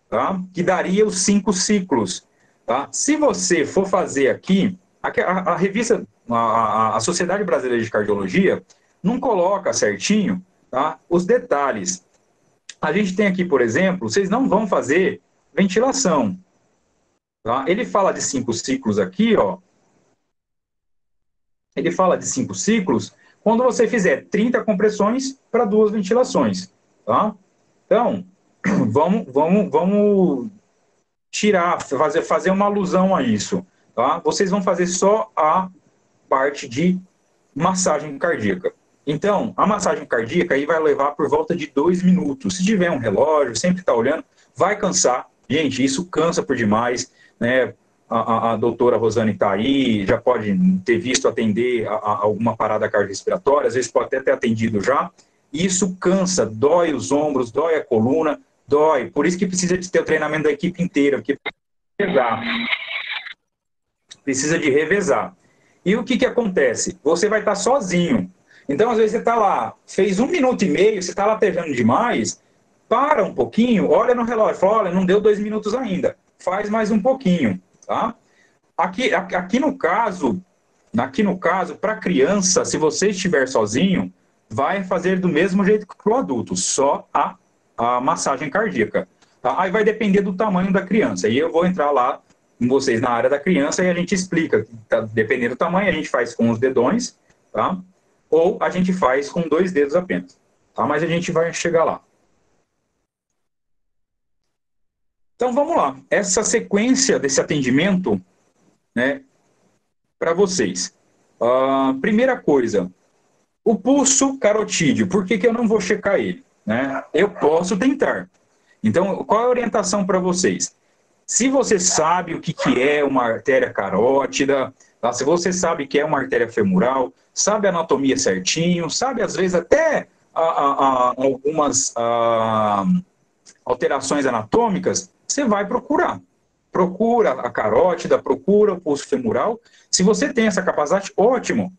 tá, que daria os 5 ciclos. Tá? Se você for fazer aqui, a revista, a Sociedade Brasileira de Cardiologia, não coloca certinho, tá, os detalhes. A gente tem aqui, por exemplo, vocês não vão fazer ventilação. Tá? Ele fala de 5 ciclos aqui, ó. Ele fala de 5 ciclos quando você fizer 30 compressões para 2 ventilações. Tá? Então, vamos tirar, fazer uma alusão a isso. Tá? Vocês vão fazer só a parte de massagem cardíaca. Então, a massagem cardíaca aí vai levar por volta de 2 minutos. Se tiver um relógio, sempre está olhando, vai cansar. Gente, isso cansa por demais, né? A doutora Rosane está aí, já pode ter visto atender a alguma parada cardiorrespiratória, às vezes pode até ter atendido já. Isso cansa, dói os ombros, dói a coluna, dói. Por isso que precisa de ter o treinamento da equipe inteira, porque precisa de revezar. E o que acontece? Você vai estar sozinho. Então, às vezes, você está lá, fez 1 minuto e meio, você está latejando demais, para um pouquinho, olha no relógio, fala, olha, não deu 2 minutos ainda, faz mais um pouquinho, tá? Aqui no caso, para criança, se você estiver sozinho, vai fazer do mesmo jeito que para o adulto, só a massagem cardíaca. Tá? Aí vai depender do tamanho da criança. E eu vou entrar lá com vocês na área da criança e a gente explica. Tá? Dependendo do tamanho, a gente faz com os dedões, tá? Ou a gente faz com 2 dedos apenas. Tá? Mas a gente vai chegar lá. Então vamos lá. Essa sequência desse atendimento, né, para vocês. Primeira coisa, o pulso carotídeo. Por que eu não vou checar ele? Né? Eu posso tentar. Então, qual é a orientação para vocês? Se você sabe o que é uma artéria carótida, tá? Se você sabe que é uma artéria femoral, sabe a anatomia certinho, sabe às vezes até algumas alterações anatômicas, você vai procurar. Procura a carótida, procura o pulso femoral. Se você tem essa capacidade, ótimo.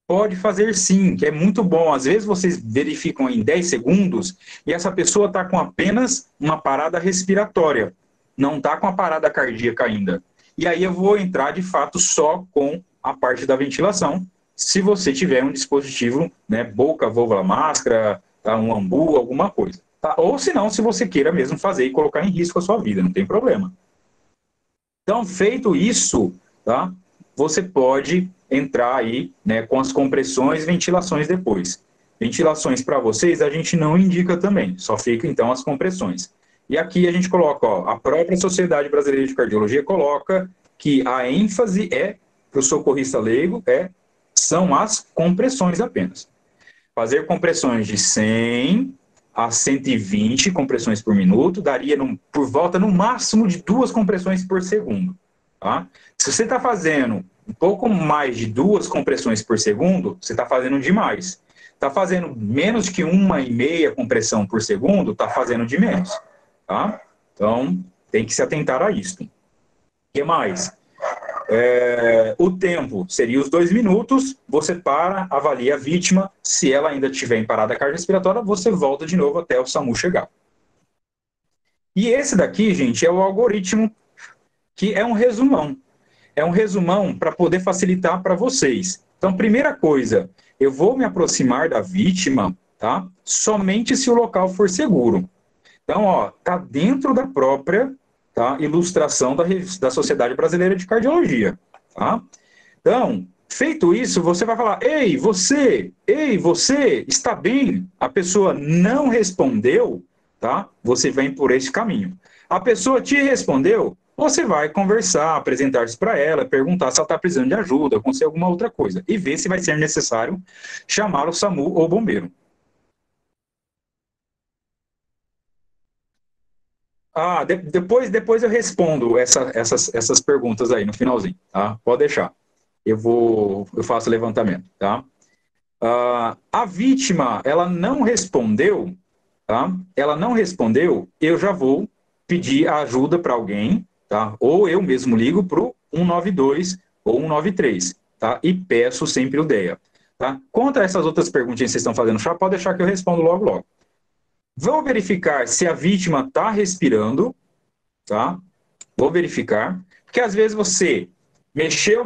Pode fazer sim, que é muito bom. Às vezes vocês verificam em 10 segundos e essa pessoa está com apenas uma parada respiratória. Não está com a parada cardíaca ainda. E aí eu vou entrar, de fato, só com a parte da ventilação, se você tiver um dispositivo, né, boca, válvula, máscara, tá, um ambu, alguma coisa. Tá? Ou se não, se você queira mesmo fazer e colocar em risco a sua vida, não tem problema. Então, feito isso, tá, você pode entrar aí, né, com as compressões e ventilações depois. Ventilações para vocês a gente não indica também, só fica então as compressões. E aqui a gente coloca, ó, a própria Sociedade Brasileira de Cardiologia coloca que a ênfase para o socorrista leigo, são as compressões apenas. Fazer compressões de 100 a 120 compressões por minuto, daria por volta no máximo de 2 compressões por segundo. Tá? Se você está fazendo um pouco mais de 2 compressões por segundo, você está fazendo demais. Está fazendo menos que 1,5 compressão por segundo, está fazendo de menos. Tá? Então, tem que se atentar a isso. O que mais? O tempo seria os 2 minutos, você para, avalia a vítima, se ela ainda estiver em parada cardiorrespiratória, você volta de novo até o SAMU chegar. E esse daqui, gente, é o algoritmo, que é um resumão. É um resumão para poder facilitar para vocês. Então, primeira coisa, eu vou me aproximar da vítima, tá? Somente se o local for seguro. Então, ó, tá dentro da própria, tá, ilustração da Sociedade Brasileira de Cardiologia. Tá? Então, feito isso, você vai falar, ei, você, está bem? A pessoa não respondeu, tá? Você vem por esse caminho. A pessoa te respondeu, você vai conversar, apresentar-se para ela, perguntar se ela está precisando de ajuda, acontecer alguma outra coisa, e ver se vai ser necessário chamar o SAMU ou o bombeiro. Depois eu respondo essas perguntas aí no finalzinho, tá? Pode deixar. eu faço o levantamento, tá? A vítima, ela não respondeu, tá? Ela não respondeu, eu já vou pedir ajuda para alguém, tá? Ou eu mesmo ligo para o 192 ou 193, tá? E peço sempre o DEA, tá? Quanto a essas outras perguntinhas que vocês estão fazendo, já pode deixar que eu respondo logo, logo. Vou verificar se a vítima está respirando, tá? Vou verificar, porque às vezes você mexeu,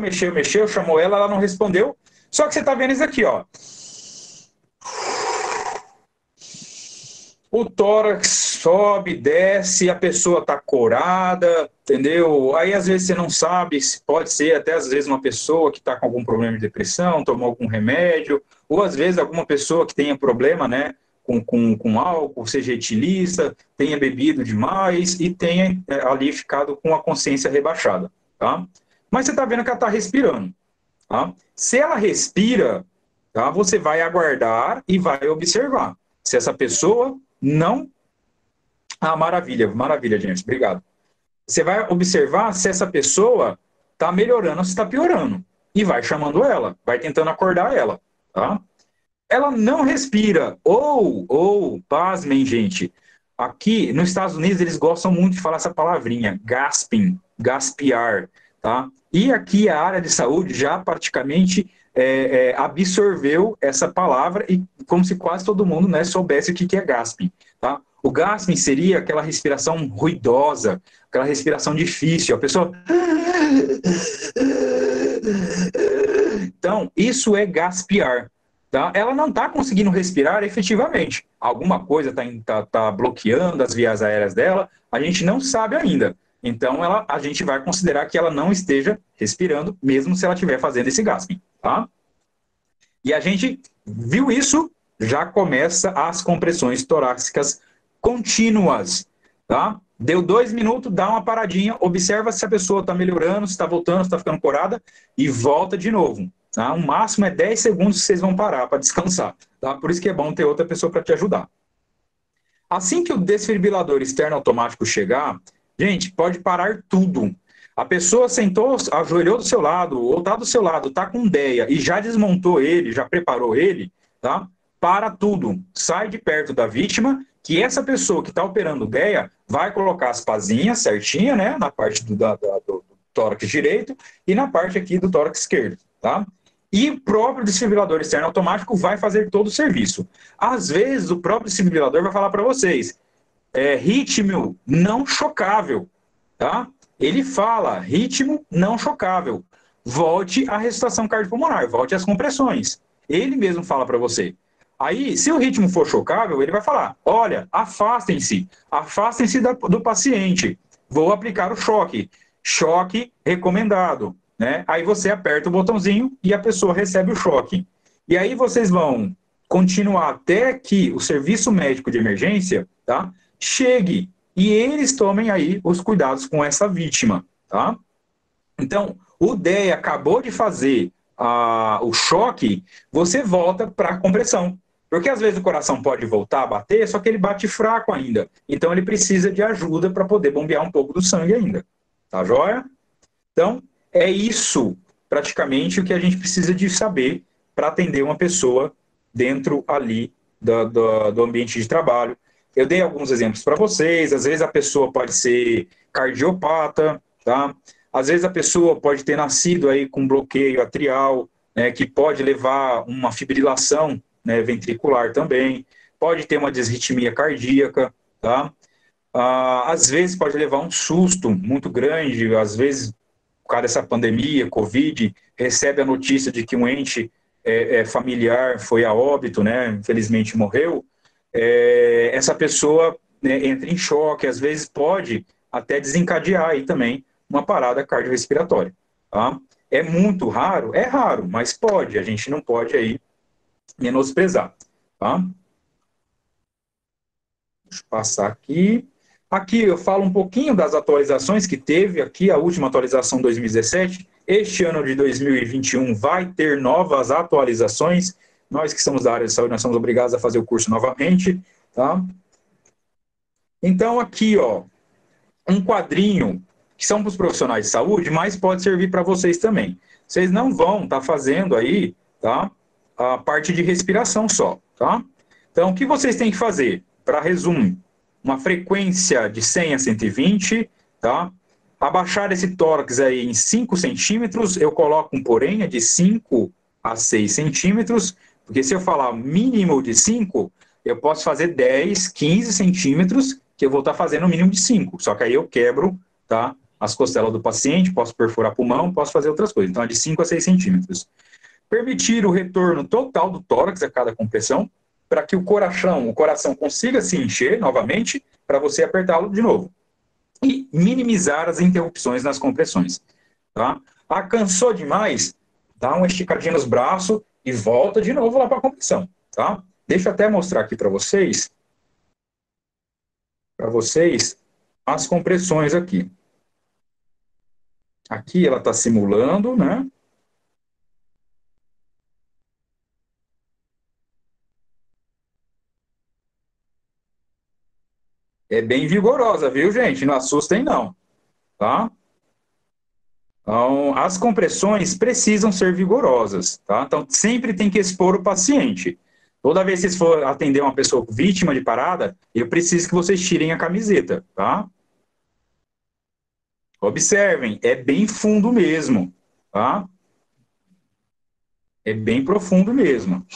chamou ela, ela não respondeu, só que você está vendo isso aqui, ó. O tórax sobe, desce, a pessoa está corada, entendeu? Aí às vezes você não sabe, pode ser até às vezes uma pessoa que está com algum problema de depressão, tomou algum remédio, ou às vezes alguma pessoa que tenha problema, né, com álcool, seja etilista, tenha bebido demais e tenha ali ficado com a consciência rebaixada, tá? Mas você está vendo que ela está respirando, tá? Se ela respira, tá, você vai aguardar e vai observar. Se essa pessoa não... Ah, maravilha, maravilha, gente, obrigado. Você vai observar se essa pessoa está melhorando ou se está piorando. E vai chamando ela, vai tentando acordar ela, tá? Ela não respira. Pasmem, gente. Aqui, nos Estados Unidos, eles gostam muito de falar essa palavrinha, gasping, gaspear, tá? E aqui a área de saúde já praticamente absorveu essa palavra, e como se quase todo mundo, né, soubesse o que é gasping, tá? O gasping seria aquela respiração ruidosa, aquela respiração difícil, a pessoa... Então, isso é gaspear. Tá? Ela não está conseguindo respirar efetivamente. Alguma coisa tá bloqueando as vias aéreas dela, a gente não sabe ainda. Então, a gente vai considerar que ela não esteja respirando, mesmo se ela estiver fazendo esse gasping. Tá? E a gente viu isso, já começa as compressões torácicas contínuas. Tá? Deu 2 minutos, dá uma paradinha, observa se a pessoa está melhorando, se está voltando, se está ficando corada, e volta de novo. Tá? O máximo é 10 segundos que vocês vão parar para descansar. Tá? Por isso que é bom ter outra pessoa para te ajudar. Assim que o desfibrilador externo automático chegar, gente, pode parar tudo. A pessoa sentou, ajoelhou do seu lado, ou está do seu lado, está com DEA e já desmontou ele, já preparou ele, tá? Para tudo. Sai de perto da vítima, que essa pessoa que está operando o DEA vai colocar as pazinhas certinha, né? Na parte do tórax direito e na parte aqui do tórax esquerdo, tá? E o próprio desfibrilador externo automático vai fazer todo o serviço. Às vezes, o próprio desfibrilador vai falar para vocês, ritmo não chocável, tá? Ele fala, ritmo não chocável. Volte à ressuscitação cardiopulmonar, volte às compressões. Ele mesmo fala para você. Aí, se o ritmo for chocável, ele vai falar, olha, afastem-se do paciente. Vou aplicar o choque. Choque recomendado. Né? Aí você aperta o botãozinho e a pessoa recebe o choque. E aí vocês vão continuar até que o serviço médico de emergência, tá, chegue e eles tomem aí os cuidados com essa vítima. Tá? Então, o DEA acabou de fazer o choque, você volta para a compressão. Porque às vezes o coração pode voltar a bater, só que ele bate fraco ainda. Então ele precisa de ajuda para poder bombear um pouco do sangue ainda. Tá joia? Então, é isso, praticamente, o que a gente precisa de saber para atender uma pessoa dentro ali do ambiente de trabalho. Eu dei alguns exemplos para vocês. Às vezes a pessoa pode ser cardiopata, tá? Às vezes a pessoa pode ter nascido aí com bloqueio atrial, né, que pode levar uma fibrilação, né, ventricular também. Pode ter uma desritmia cardíaca, tá? Às vezes pode levar um susto muito grande, às vezes por causa dessa pandemia, Covid, recebe a notícia de que um ente familiar foi a óbito, né, infelizmente morreu, essa pessoa, né, entra em choque, às vezes pode até desencadear aí também uma parada cardiorrespiratória. Tá? É muito raro? É raro, mas pode, a gente não pode aí menosprezar. Tá? Deixa eu passar aqui. Aqui eu falo um pouquinho das atualizações que teve aqui, a última atualização 2017. Este ano de 2021 vai ter novas atualizações. Nós que somos da área de saúde, nós somos obrigados a fazer o curso novamente. Tá? Então aqui, ó, um quadrinho que são para os profissionais de saúde, mas pode servir para vocês também. vocês não vão estar fazendo aí, tá? A parte de respiração só, tá? Então, o que vocês têm que fazer? Para resumo, uma frequência de 100 a 120, tá? Abaixar esse tórax aí em 5 centímetros, eu coloco um porém de 5 a 6 centímetros, porque se eu falar mínimo de 5, eu posso fazer 10, 15 centímetros, que eu vou estar fazendo o mínimo de 5, só que aí eu quebro, tá? As costelas do paciente, posso perfurar pulmão, posso fazer outras coisas. Então, é de 5 a 6 centímetros. Permitir o retorno total do tórax a cada compressão, para que o coração consiga se encher novamente, para você apertá-lo de novo. E minimizar as interrupções nas compressões. Tá? Ah, cansou demais? Dá uma esticadinha nos braços e volta de novo lá para a compressão. Tá? Deixa eu até mostrar aqui para vocês as compressões aqui. Aqui ela está simulando, né? É bem vigorosa, viu, gente? Não assustem, não. Tá? Então, as compressões precisam ser vigorosas, tá? Então, sempre tem que expor o paciente. Toda vez que vocês for atender uma pessoa vítima de parada, eu preciso que vocês tirem a camiseta, tá? Observem, é bem fundo mesmo, tá? É bem profundo mesmo.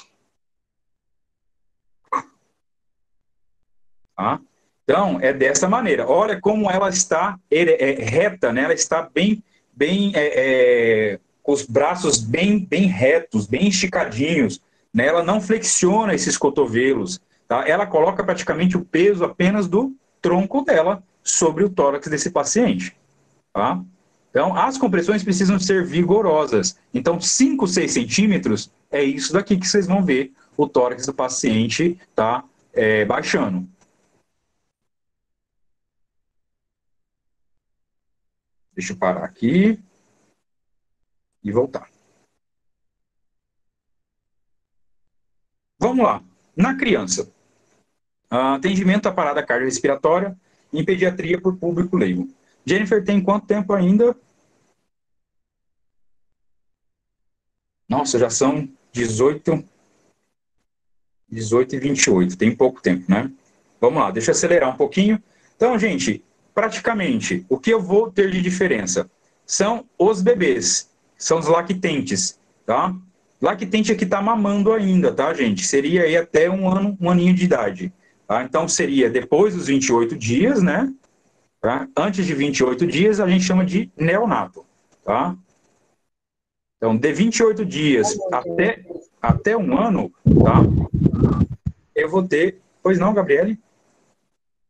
Tá? Então, é dessa maneira. Olha como ela está reta, né? Ela está com os braços bem retos, bem esticadinhos. Né? Ela não flexiona esses cotovelos. Tá? Ela coloca praticamente o peso apenas do tronco dela sobre o tórax desse paciente. Tá? Então, as compressões precisam ser vigorosas. Então, 5, 6 centímetros é isso daqui que vocês vão ver o tórax do paciente tá, baixando. Deixa eu parar aqui e voltar. Vamos lá. Na criança, atendimento à parada cardiorrespiratória em pediatria por público leigo. Jennifer, tem quanto tempo ainda? Nossa, já são 18 e 28. Tem pouco tempo, né? Vamos lá, deixa eu acelerar um pouquinho. Então, gente, praticamente, o que eu vou ter de diferença são os bebês, são os lactentes, tá? Lactente aqui está mamando ainda, tá, gente? Seria aí até um aninho de idade, tá? Então, seria depois dos 28 dias, né? Tá? Antes de 28 dias, a gente chama de neonato, tá? Então, de 28 dias até um ano, tá? Eu vou ter... Pois não, Gabriele?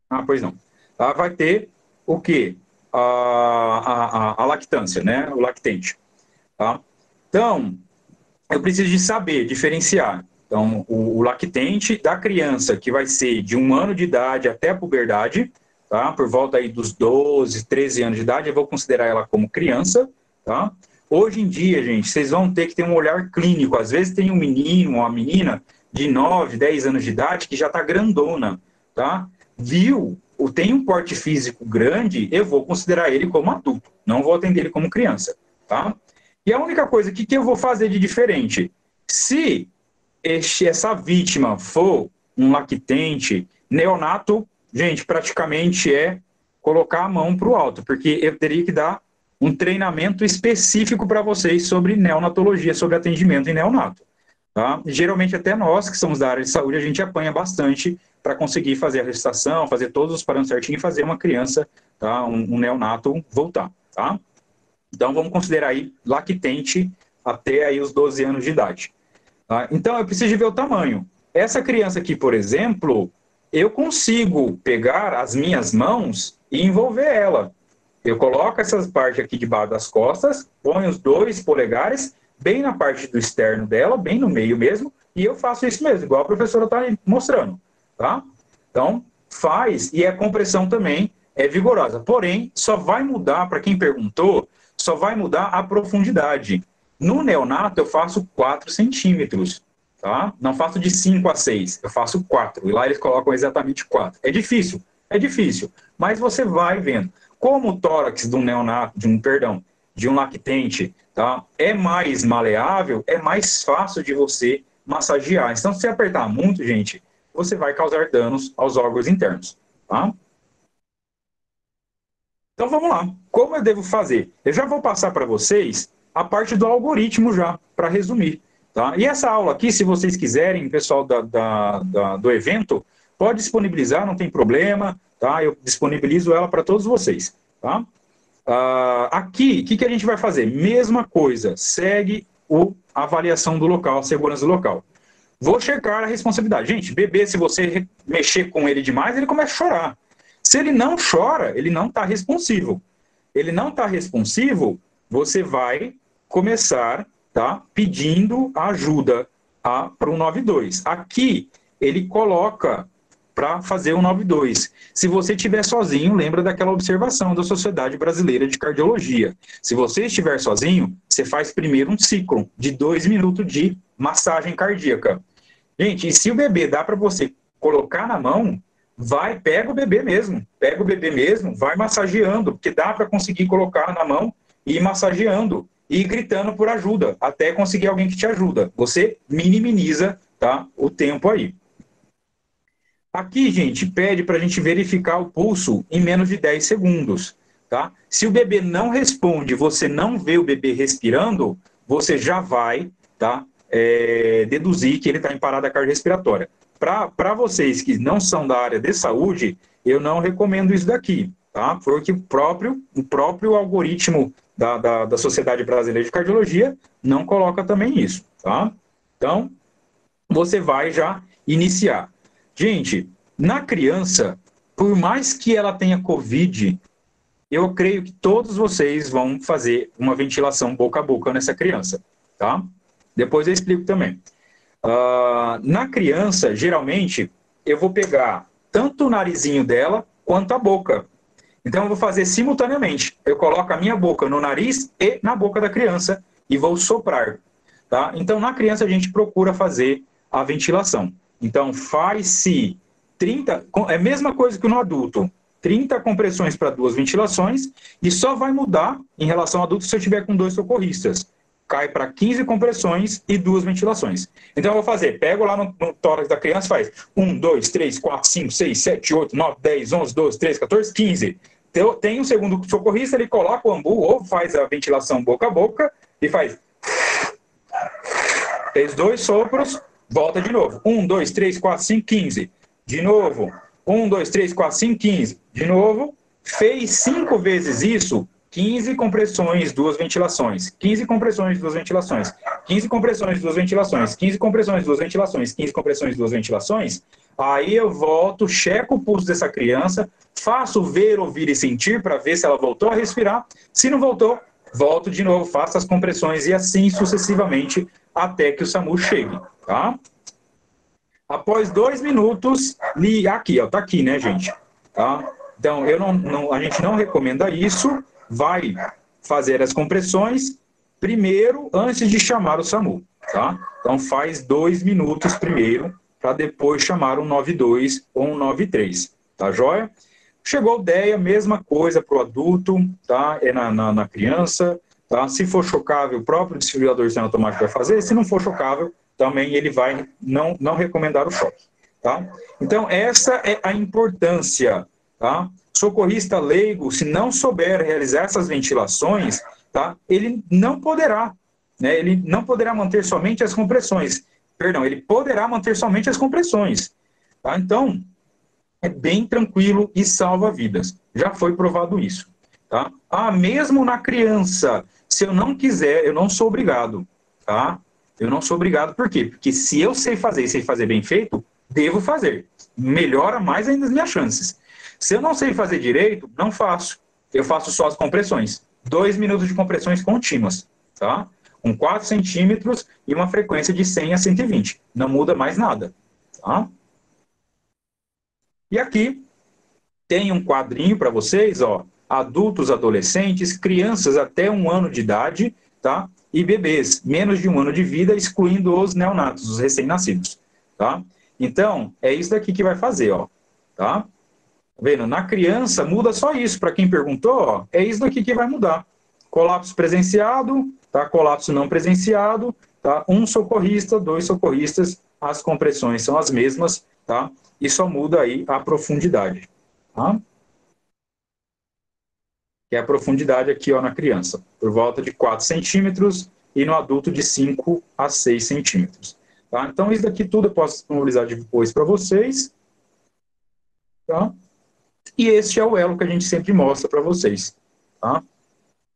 Ah, pois não. Tá? Vai ter o quê? A lactância, né? O lactente. Tá? Então, eu preciso de saber diferenciar. Então, o lactente da criança, que vai ser de 1 ano de idade até a puberdade, tá? Por volta aí dos 12, 13 anos de idade, eu vou considerar ela como criança, tá? Hoje em dia, gente, vocês vão ter que ter um olhar clínico. Às vezes tem um menino ou uma menina de 9, 10 anos de idade que já está grandona, tá? Tem um porte físico grande, eu vou considerar ele como adulto, não vou atender ele como criança, tá? E a única coisa que eu vou fazer de diferente, se essa vítima for um lactente neonato, gente, praticamente é colocar a mão para o alto, porque eu teria que dar um treinamento específico para vocês sobre neonatologia, sobre atendimento em neonato. Tá? Geralmente até nós, que somos da área de saúde, a gente apanha bastante para conseguir fazer a gestação, fazer todos os parâmetros certinho e fazer uma criança, tá? um neonato voltar. Tá? Então vamos considerar aí lactente até aí os 12 anos de idade. Tá? Então eu preciso de ver o tamanho. Essa criança aqui, por exemplo, eu consigo pegar as minhas mãos e envolver ela. Eu coloco essas partes aqui debaixo das costas, ponho os 2 polegares bem na parte do externo dela, bem no meio mesmo, e eu faço isso mesmo, igual a professora está mostrando, tá? Então, faz, e a compressão também é vigorosa. Porém, só vai mudar, para quem perguntou, só vai mudar a profundidade. No neonato, eu faço 4 centímetros, tá? Não faço de 5 a 6, eu faço 4, e lá eles colocam exatamente 4. É difícil, mas você vai vendo. Como o tórax de um neonato, de um lactente, tá? É mais maleável, é mais fácil de você massagear. Então, se você apertar muito, gente, você vai causar danos aos órgãos internos, tá? Então, vamos lá. Como eu devo fazer? Eu já vou passar para vocês a parte do algoritmo já, para resumir, tá? E essa aula aqui, se vocês quiserem, pessoal do evento, pode disponibilizar, não tem problema, tá? Eu disponibilizo ela para todos vocês, tá? Aqui, o que a gente vai fazer? Mesma coisa, segue a avaliação do local, a segurança do local. Vou checar a responsabilidade. Gente, bebê, se você mexer com ele demais, ele começa a chorar. Se ele não chora, ele não está responsivo. Ele não está responsivo, você vai começar, tá, pedindo ajuda para o 92. Aqui, ele coloca para fazer o 92. Se você estiver sozinho, lembra daquela observação da Sociedade Brasileira de Cardiologia. Se você estiver sozinho, você faz primeiro um ciclo de 2 minutos de massagem cardíaca. Gente, e se o bebê dá para você colocar na mão, pega o bebê mesmo, vai massageando, porque dá para conseguir colocar na mão e ir massageando, e ir gritando por ajuda, até conseguir alguém que te ajuda. Você minimiza, tá, o tempo aí. Aqui, gente, pede para a gente verificar o pulso em menos de 10 segundos, tá? Se o bebê não responde, você não vê o bebê respirando, você já vai, tá, deduzir que ele está em parada cardiorrespiratória. Para vocês que não são da área de saúde, eu não recomendo isso daqui, tá? Porque o próprio algoritmo da Sociedade Brasileira de Cardiologia não coloca também isso, tá? Então, você vai já iniciar. Gente, na criança, por mais que ela tenha Covid, eu creio que todos vocês vão fazer uma ventilação boca a boca nessa criança, tá? Depois eu explico também. Na criança, geralmente, eu vou pegar tanto o narizinho dela quanto a boca. Então, eu vou fazer simultaneamente. Eu coloco a minha boca no nariz e na boca da criança e vou soprar, tá? Então, na criança, a gente procura fazer a ventilação. Então, faz-se 30... É a mesma coisa que no adulto. 30 compressões para 2 ventilações e só vai mudar em relação ao adulto se eu tiver com 2 socorristas. Cai para 15 compressões e 2 ventilações. Então, eu vou fazer, pego lá no tórax da criança, faz 1, 2, 3, 4, 5, 6, 7, 8, 9, 10, 11, 12, 13, 14, 15. Então, tem um segundo socorrista, ele coloca o ambu ou faz a ventilação boca a boca e faz... Fez 2 sopros, volta de novo. 1, 2, 3, 4, 5, 15. De novo. 1, 2, 3, 4, 5, 15. De novo. Fez 5 vezes isso, 15 compressões, 2 ventilações. 15 compressões, 2 ventilações. 15 compressões, 2 ventilações. 15 compressões, 2 ventilações. 15 compressões, 2 ventilações. Aí eu volto, checo o pulso dessa criança, faço ver, ouvir e sentir para ver se ela voltou a respirar. Se não voltou, volto de novo, faço as compressões e assim sucessivamente até que o SAMU chegue, tá? Após 2 minutos, aqui, ó, tá aqui, né, gente? Tá? Então, a gente não recomenda isso, vai fazer as compressões primeiro, antes de chamar o SAMU, tá? Então, faz 2 minutos primeiro, para depois chamar um 92 ou um 93, tá joia? Chegou a ideia, mesma coisa para o adulto, tá? Na criança, tá? Se for chocável, o próprio desfibrilador automático vai fazer, se não for chocável, também ele vai não recomendar o choque, tá? Então, essa é a importância, tá? Socorrista leigo, se não souber realizar essas ventilações, tá? Ele não poderá, né? Ele não poderá manter somente as compressões. Perdão, ele poderá manter somente as compressões, tá? Então, é bem tranquilo e salva vidas. Já foi provado isso, tá? Mesmo na criança, se eu não quiser, eu não sou obrigado, tá? Eu não sou obrigado, por quê? Porque se eu sei fazer e sei fazer bem feito, devo fazer. Melhora mais ainda as minhas chances. Se eu não sei fazer direito, não faço. Eu faço só as compressões. 2 minutos de compressões contínuas, tá? Com 4 centímetros e uma frequência de 100 a 120. Não muda mais nada, tá? E aqui tem um quadrinho para vocês, ó. Adultos, adolescentes, crianças até 1 ano de idade, tá? E bebês, menos de 1 ano de vida, excluindo os neonatos, os recém-nascidos, tá? Então, é isso daqui que vai fazer, ó, tá? Vendo? Na criança, muda só isso. Para quem perguntou, ó, é isso daqui que vai mudar. colapso presenciado, tá? Colapso não presenciado, tá? Um socorrista, 2 socorristas, as compressões são as mesmas, tá? E só muda aí a profundidade, tá? Que é a profundidade aqui, ó, na criança, por volta de 4 centímetros e no adulto de 5 a 6 centímetros. Tá? Então, isso daqui tudo eu posso disponibilizar depois para vocês. Tá? E este é o elo que a gente sempre mostra para vocês. Tá?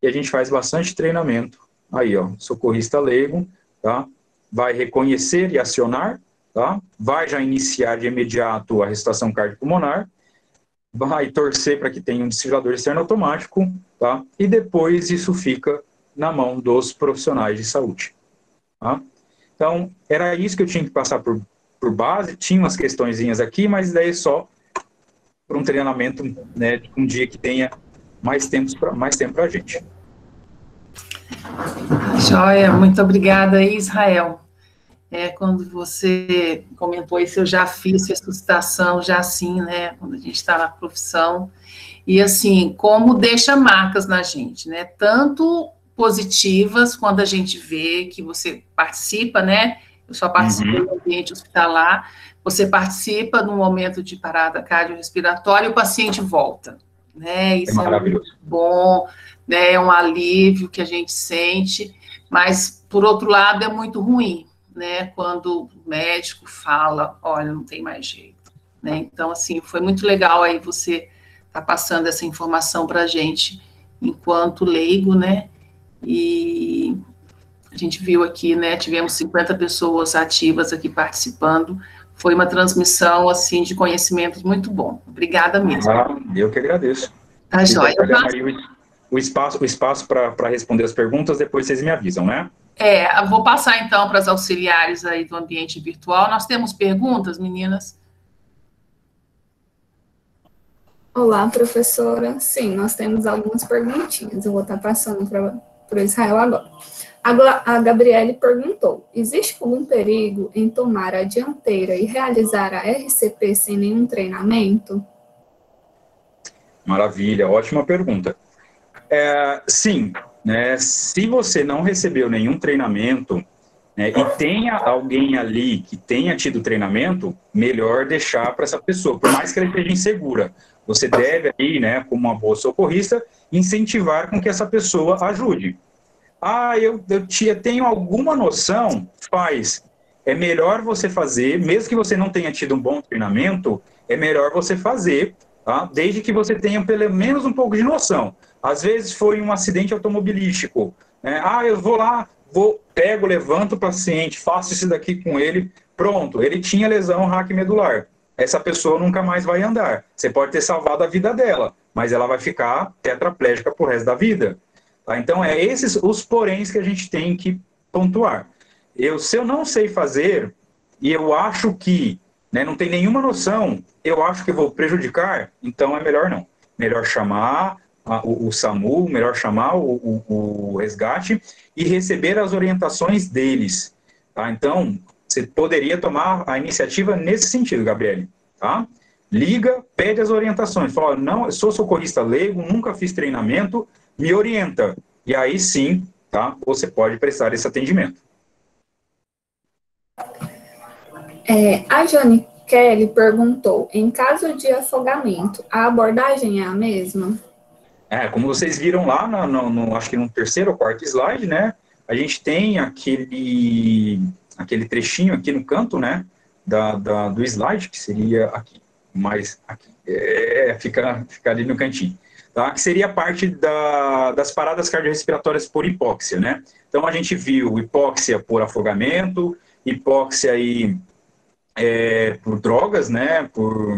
E a gente faz bastante treinamento. Aí, ó, socorrista leigo, tá? Vai reconhecer e acionar, tá? Vai já iniciar de imediato a ressuscitação cardiopulmonar, vai torcer para que tenha um desfibrilador externo automático, tá? E depois isso fica na mão dos profissionais de saúde. Tá? Então, era isso que eu tinha que passar por base, tinha umas questõezinhas aqui, mas daí é só para um treinamento, né, um dia que tenha mais tempo para a gente. Joia, muito obrigada aí, Israel. Quando você comentou isso, eu já fiz ressuscitação, já assim, né, quando a gente está na profissão, e assim, como deixa marcas na gente, né, tanto positivas, quando a gente vê que você participa, né, eu só participei do ambiente hospitalar, você participa num momento de parada cardiorrespiratória e o paciente volta, né, isso é muito bom, né, é um alívio que a gente sente, mas, por outro lado, é muito ruim, né, quando o médico fala, olha, não tem mais jeito, né, então, assim, foi muito legal aí você tá passando essa informação para a gente, enquanto leigo, né, e a gente viu aqui, né, tivemos 50 pessoas ativas aqui participando, foi uma transmissão, assim, de conhecimentos muito bom, obrigada mesmo. Eu que agradeço. Tá joia. O espaço para responder as perguntas, depois vocês me avisam, né? Eu vou passar então para as auxiliares aí do ambiente virtual. Nós temos perguntas, meninas? Olá, professora. Sim, nós temos algumas perguntinhas. Eu vou estar passando para o Israel agora. A Gabriele perguntou: existe algum perigo em tomar a dianteira e realizar a RCP sem nenhum treinamento? Maravilha, ótima pergunta. Sim, né, se você não recebeu nenhum treinamento, né, e tenha alguém ali que tenha tido treinamento, melhor deixar para essa pessoa, por mais que ela esteja insegura. Você deve aí, né, como uma boa socorrista, incentivar com que essa pessoa ajude. Eu tenho alguma noção, faz. É melhor você fazer, mesmo que você não tenha tido um bom treinamento, é melhor você fazer, tá? Desde que você tenha pelo menos um pouco de noção. Às vezes foi um acidente automobilístico, né? Eu vou lá, pego, levanto o paciente, faço isso daqui com ele, pronto, ele tinha lesão raquimedular. Essa pessoa nunca mais vai andar. Você pode ter salvado a vida dela, mas ela vai ficar tetraplégica pro resto da vida. Tá? Então, esses os poréns que a gente tem que pontuar. Se eu não sei fazer, e eu acho que, né, não tem nenhuma noção, eu acho que vou prejudicar, então é melhor não. Melhor chamar o SAMU, melhor chamar o resgate e receber as orientações deles. Tá? Então, você poderia tomar a iniciativa nesse sentido, Gabriele. Tá? Liga, pede as orientações. Fala, não, eu sou socorrista leigo, nunca fiz treinamento, me orienta. E aí sim, tá? Você pode prestar esse atendimento. A Jane Kelly perguntou: em caso de afogamento, a abordagem é a mesma? Como vocês viram lá, acho que no terceiro ou quarto slide, né? A gente tem aquele trechinho aqui no canto, né? Do slide, que seria aqui, mais aqui. Fica ali no cantinho. Tá? Que seria parte das paradas cardiorrespiratórias por hipóxia, né? Então, a gente viu hipóxia por afogamento, hipóxia aí, por drogas, né? Por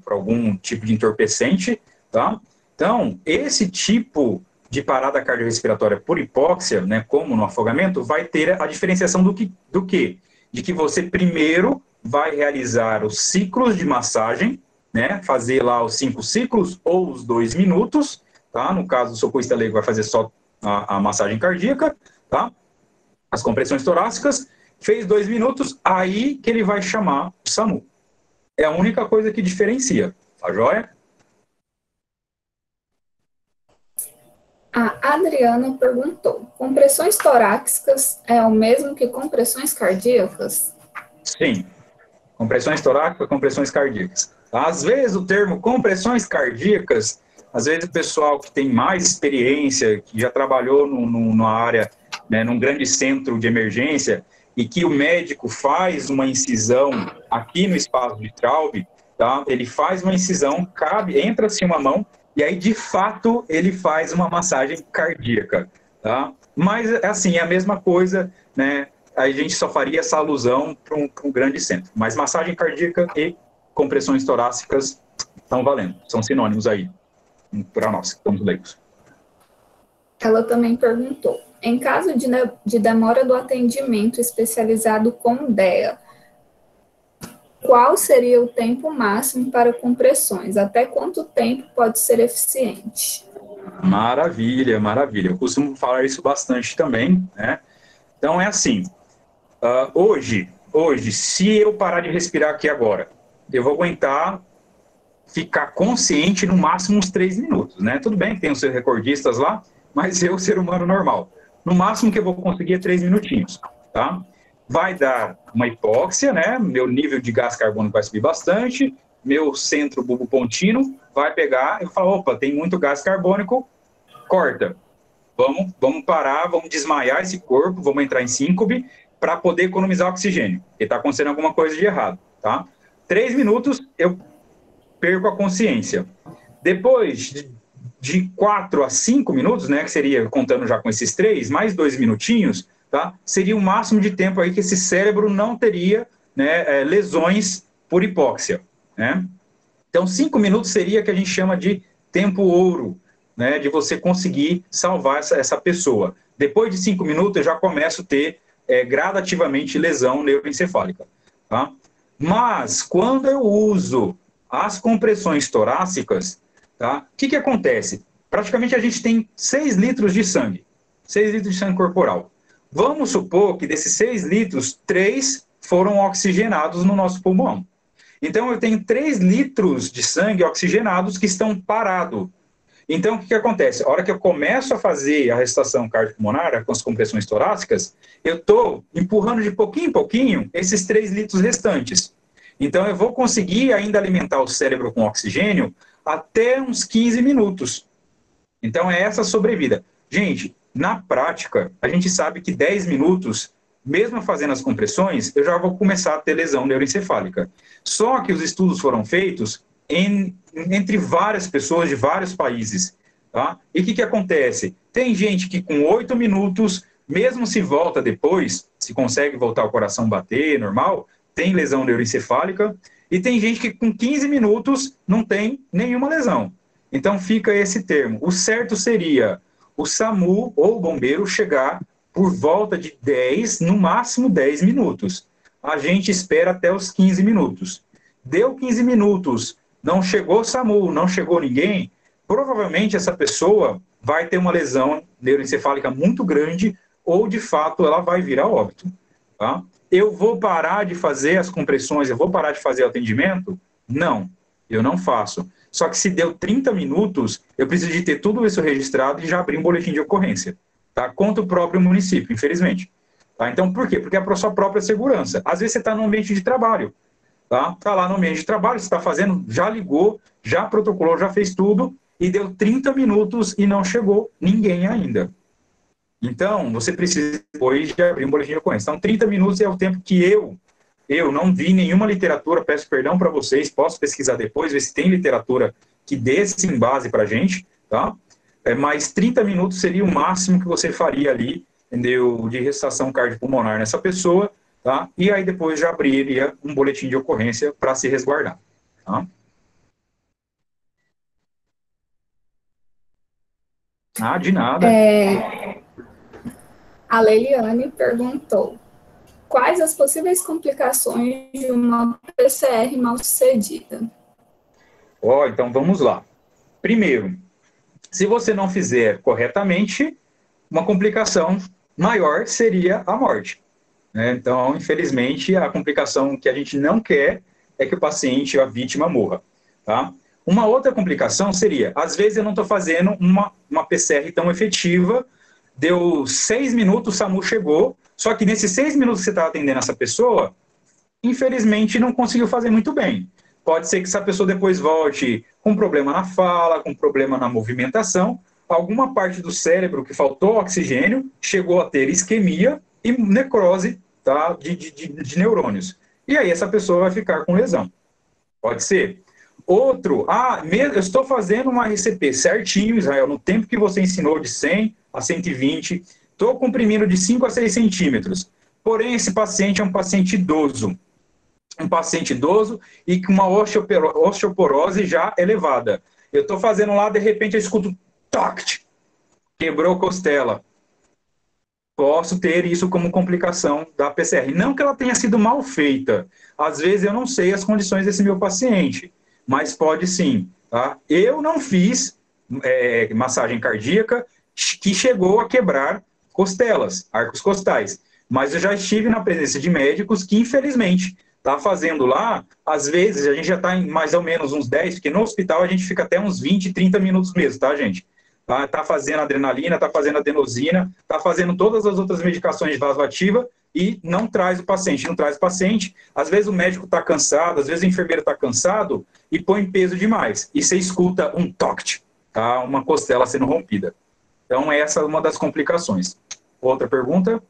algum tipo de entorpecente, tá? Então, esse tipo de parada cardiorrespiratória por hipóxia, né? Como no afogamento, vai ter a diferenciação do quê? De que você primeiro vai realizar os ciclos de massagem, né, fazer lá os 5 ciclos ou os 2 minutos, tá? No caso do socorrista leigo vai fazer só a massagem cardíaca, tá? As compressões torácicas, fez 2 minutos, aí que ele vai chamar o SAMU. É a única coisa que diferencia, tá joia? A Adriana perguntou: compressões torácicas é o mesmo que compressões cardíacas? Sim. Compressões torácicas, compressões cardíacas. Às vezes o termo compressões cardíacas, às vezes o pessoal que tem mais experiência, que já trabalhou numa área, né, num grande centro de emergência, e que o médico faz uma incisão aqui no espaço de Traube, tá? Ele faz uma incisão, cabe, entra-se uma mão, e aí de fato ele faz uma massagem cardíaca, tá? Mas assim, é a mesma coisa, né? A gente só faria essa alusão para um grande centro. Mas massagem cardíaca e compressões torácicas estão valendo, são sinônimos aí, para nós, que estamos leigos. Ela também perguntou: em caso de demora do atendimento especializado com DEA, qual seria o tempo máximo para compressões? Até quanto tempo pode ser eficiente? Maravilha, maravilha. Eu costumo falar isso bastante também, né? Então é assim, hoje, se eu parar de respirar aqui agora, eu vou aguentar ficar consciente no máximo uns 3 minutos, né? Tudo bem que tem os seus recordistas lá, mas eu, ser humano normal, no máximo que eu vou conseguir é 3 minutinhos, tá? Vai dar uma hipóxia, né? Meu nível de gás carbônico vai subir bastante, meu centro bulbopontino vai pegar e falar, opa, tem muito gás carbônico, corta. Vamos parar, vamos desmaiar esse corpo, vamos entrar em síncope para poder economizar oxigênio, porque está acontecendo alguma coisa de errado, tá? 3 minutos, eu perco a consciência. Depois de 4 a 5 minutos, né, que seria, contando já com esses 3, mais 2 minutinhos, tá? Seria o máximo de tempo aí que esse cérebro não teria, né, lesões por hipóxia, né? Então, 5 minutos seria que a gente chama de tempo ouro, né, de você conseguir salvar essa pessoa. Depois de 5 minutos, eu já começo a ter gradativamente lesão neuroencefálica, tá? Mas, quando eu uso as compressões torácicas, tá? O que acontece? Praticamente a gente tem 6 litros de sangue, 6 litros de sangue corporal. Vamos supor que desses 6 litros, 3 foram oxigenados no nosso pulmão. Então, eu tenho 3 litros de sangue oxigenados que estão parados. Então, o que acontece? A hora que eu começo a fazer a ressuscitação cardiopulmonar com as compressões torácicas, eu estou empurrando de pouquinho em pouquinho esses 3 litros restantes. Então, eu vou conseguir ainda alimentar o cérebro com oxigênio até uns 15 minutos. Então, é essa a sobrevida. Gente, na prática, a gente sabe que 10 minutos, mesmo fazendo as compressões, eu já vou começar a ter lesão neuroencefálica. Só que os estudos foram feitos entre várias pessoas de vários países. Tá? E o que acontece? Tem gente que com 8 minutos, mesmo se volta depois, se consegue voltar o coração bater normal, tem lesão neuroencefálica, e tem gente que com 15 minutos não tem nenhuma lesão. Então fica esse termo. O certo seria o SAMU ou o bombeiro chegar por volta de 10, no máximo 10 minutos. A gente espera até os 15 minutos. Deu 15 minutos, não chegou o SAMU, não chegou ninguém, provavelmente essa pessoa vai ter uma lesão neuroencefálica muito grande ou, de fato, ela vai vir a óbito. Tá? Eu vou parar de fazer as compressões, eu vou parar de fazer o atendimento? Não, eu não faço. Só que se deu 30 minutos, eu preciso de ter tudo isso registrado e já abrir um boletim de ocorrência, tá? Contra o próprio município, infelizmente. Tá? Então, por quê? Porque é para a sua própria segurança. Às vezes você está no ambiente de trabalho, tá? Tá lá no ambiente de trabalho, você está fazendo, já ligou, já protocolou, já fez tudo, e deu 30 minutos e não chegou ninguém ainda. Então, você precisa depois de abrir um boletim de ocorrência. Então, 30 minutos é o tempo que eu não vi nenhuma literatura, peço perdão para vocês, posso pesquisar depois, ver se tem literatura que dê sim base para a gente, tá? Mas 30 minutos seria o máximo que você faria ali, entendeu? De ressuscitação cardiopulmonar nessa pessoa, tá? E aí depois já abriria um boletim de ocorrência para se resguardar, tá? Ah, de nada. A Leiliane perguntou: quais as possíveis complicações de uma PCR mal sucedida? Então vamos lá. Primeiro, se você não fizer corretamente, uma complicação maior seria a morte. Né? Então, infelizmente, a complicação que a gente não quer é que o paciente, a vítima, morra. Tá? Uma outra complicação seria, às vezes eu não estou fazendo uma PCR tão efetiva, deu 6 minutos, o SAMU chegou, só que nesses 6 minutos que você está atendendo essa pessoa, infelizmente não conseguiu fazer muito bem. Pode ser que essa pessoa depois volte com problema na fala, com problema na movimentação, alguma parte do cérebro que faltou oxigênio chegou a ter isquemia e necrose, tá, de neurônios. E aí essa pessoa vai ficar com lesão. Pode ser. Outro, eu estou fazendo uma RCP certinho, Israel, no tempo que você ensinou, de 100 a 120, estou comprimindo de 5 a 6 centímetros. Porém, esse paciente é um paciente idoso. Um paciente idoso e com uma osteoporose já elevada. Eu estou fazendo lá, de repente eu escuto toct, quebrou a costela. Posso ter isso como complicação da PCR. Não que ela tenha sido mal feita. Às vezes eu não sei as condições desse meu paciente, mas pode sim. Tá? Eu não fiz massagem cardíaca que chegou a quebrar costelas, arcos costais. Mas eu já estive na presença de médicos que, infelizmente, tá fazendo lá, às vezes a gente já está em mais ou menos uns 10, porque no hospital a gente fica até uns 20, 30 minutos mesmo, tá, gente? Tá fazendo adrenalina, tá fazendo adenosina, tá fazendo todas as outras medicações de vasoativa e não traz o paciente, não traz o paciente. Às vezes o médico está cansado, às vezes o enfermeiro está cansado e põe peso demais. E você escuta um toct, tá? Uma costela sendo rompida. Então essa é uma das complicações. Outra pergunta?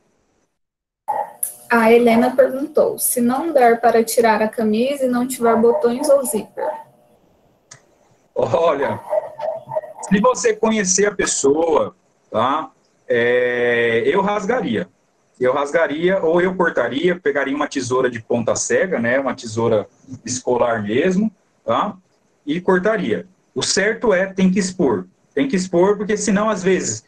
A Helena perguntou, se não der para tirar a camisa e não tiver botões ou zíper? Olha, se você conhecer a pessoa, tá? Eu rasgaria. Eu rasgaria ou eu cortaria, pegaria uma tesoura de ponta cega, né? Uma tesoura escolar mesmo, tá? E cortaria. O certo tem que expor. Tem que expor, porque senão, às vezes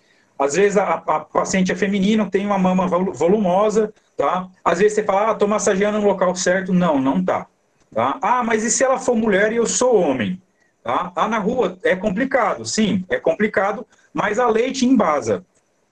a paciente é feminina, tem uma mama volumosa, tá? Às vezes você fala, tô massageando no local certo. Não, não tá. Mas e se ela for mulher e eu sou homem? Tá? Na rua é complicado, sim, é complicado, mas a lei te embasa.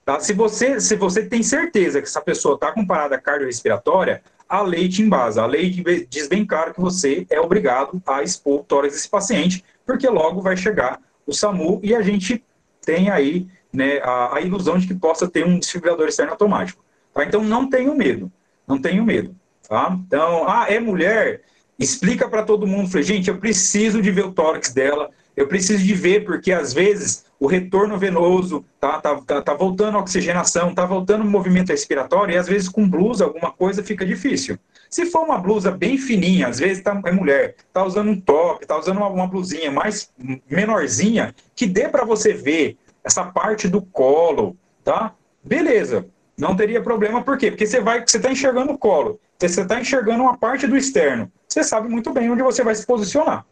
Tá? Se você tem certeza que essa pessoa está com parada cardiorrespiratória, a lei te embasa. A lei diz bem claro que você é obrigado a expor o tórax desse paciente, porque logo vai chegar o SAMU e a gente tem aí, né, a ilusão de que possa ter um desfibrilador externo automático. Tá? Então não tenho medo, não tenho medo. Tá? Então, é mulher, explica para todo mundo, falei, gente, eu preciso de ver o tórax dela, eu preciso de ver, porque às vezes o retorno venoso tá voltando a oxigenação, tá voltando o movimento respiratório, e às vezes com blusa, alguma coisa fica difícil. Se for uma blusa bem fininha, às vezes é mulher, tá usando um top, tá usando uma blusinha mais menorzinha, que dê para você ver essa parte do colo, tá? Beleza, não teria problema, por quê? Porque você tá enxergando o colo, você tá enxergando uma parte do externo, você sabe muito bem onde você vai se posicionar,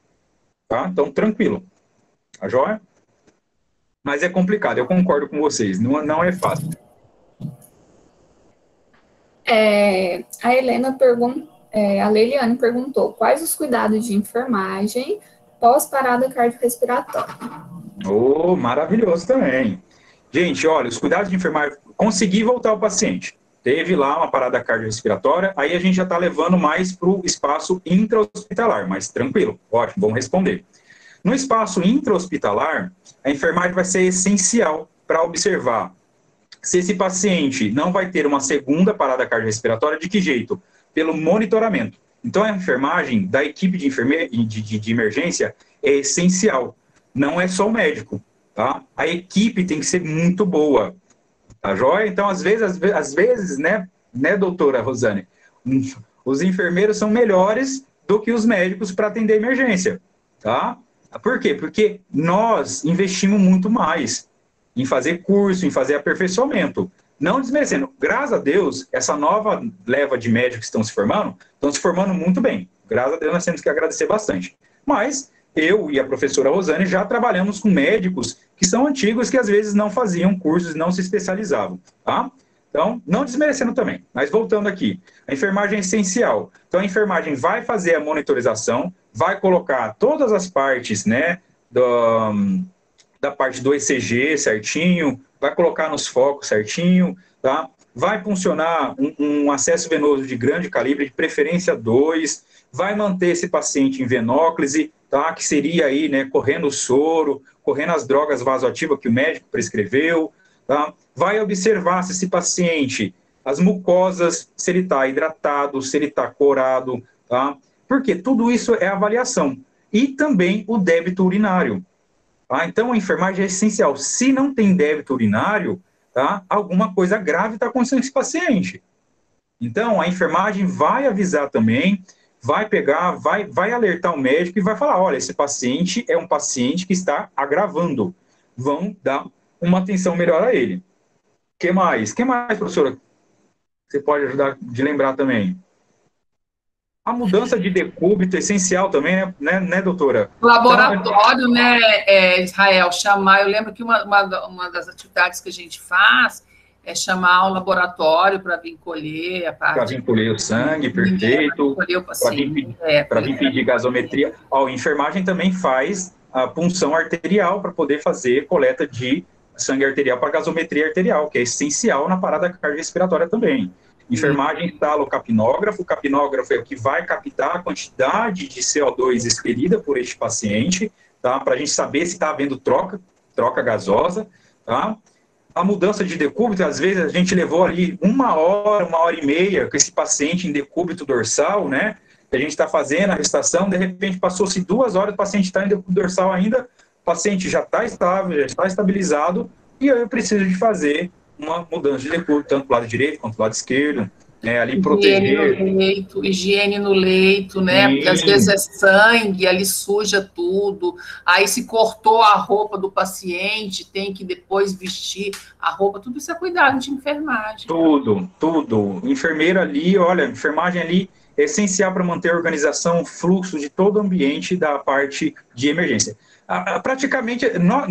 tá? Então, tranquilo. Tá joia? Mas é complicado, eu concordo com vocês, não é fácil. A Helena a Leiliane perguntou, quais os cuidados de enfermagem pós-parada cardiorrespiratória? Maravilhoso também. Gente, olha, os cuidados de enfermagem, conseguir voltar o paciente. Teve lá uma parada cardiorrespiratória, aí a gente já está levando mais para o espaço intra-hospitalar, mas tranquilo, ótimo, vamos responder. No espaço intra-hospitalar, a enfermagem vai ser essencial para observar se esse paciente não vai ter uma segunda parada cardiorrespiratória, de que jeito? Pelo monitoramento. Então, a enfermagem da equipe de emergência é essencial. Não é só o médico, tá? A equipe tem que ser muito boa, tá joia? Então, às vezes, né, doutora Rosane, os enfermeiros são melhores do que os médicos para atender emergência, tá? Por quê? Porque nós investimos muito mais em fazer curso, em fazer aperfeiçoamento. Não desmerecendo. Graças a Deus, essa nova leva de médicos que estão se formando muito bem. Graças a Deus, nós temos que agradecer bastante. Mas eu e a professora Rosane já trabalhamos com médicos que são antigos, que às vezes não faziam cursos, não se especializavam, tá? Então, não desmerecendo também, mas voltando aqui, a enfermagem é essencial. Então, a enfermagem vai fazer a monitorização, vai colocar todas as partes, né, da parte do ECG certinho, vai colocar nos focos certinho, tá? Vai funcionar um acesso venoso de grande calibre, de preferência 2, vai manter esse paciente em venóclise, tá? Que seria aí, né, correndo o soro, correndo as drogas vasoativas que o médico prescreveu, tá? Vai observar se esse paciente, as mucosas, se ele está hidratado, se ele está corado, tá? Porque tudo isso é avaliação. E também o débito urinário. Tá? Então, a enfermagem é essencial. Se não tem débito urinário, tá? Alguma coisa grave está acontecendo com esse paciente. Então, a enfermagem vai avisar também, vai pegar, vai alertar o médico e vai falar, olha, esse paciente é um paciente que está agravando. Vão dar uma atenção melhor a ele. O que mais? O que mais, professora? Você pode ajudar de lembrar também? A mudança de decúbito é essencial também, né, doutora? Laboratório, né, Israel, chamar, eu lembro que uma das atividades que a gente faz é chamar o laboratório para vir colher a parte... Para vir colher o sangue, perfeito. Para vir pedir gasometria. A enfermagem também faz a punção arterial para poder fazer coleta de sangue arterial para gasometria arterial, que é essencial na parada cardiorrespiratória também. Enfermagem instala o capnógrafo é o que vai captar a quantidade de CO2 expelida por este paciente, tá? Para a gente saber se está havendo troca gasosa, tá? A mudança de decúbito, às vezes a gente levou ali 1 hora e meia com esse paciente em decúbito dorsal, né? A gente está fazendo a restação, de repente passou-se 2 horas, o paciente está em decúbito dorsal ainda, o paciente já está estável, já está estabilizado, e eu preciso de fazer uma mudança de decúbito, tanto do lado direito quanto do lado esquerdo, né, ali proteger. Higiene no leito, né, porque às vezes é sangue, ali suja tudo, aí se cortou a roupa do paciente, tem que depois vestir a roupa, tudo isso é cuidado de enfermagem. Tudo. Enfermeiro ali, olha, enfermagem ali é essencial para manter a organização, o fluxo de todo o ambiente da parte de emergência. Praticamente,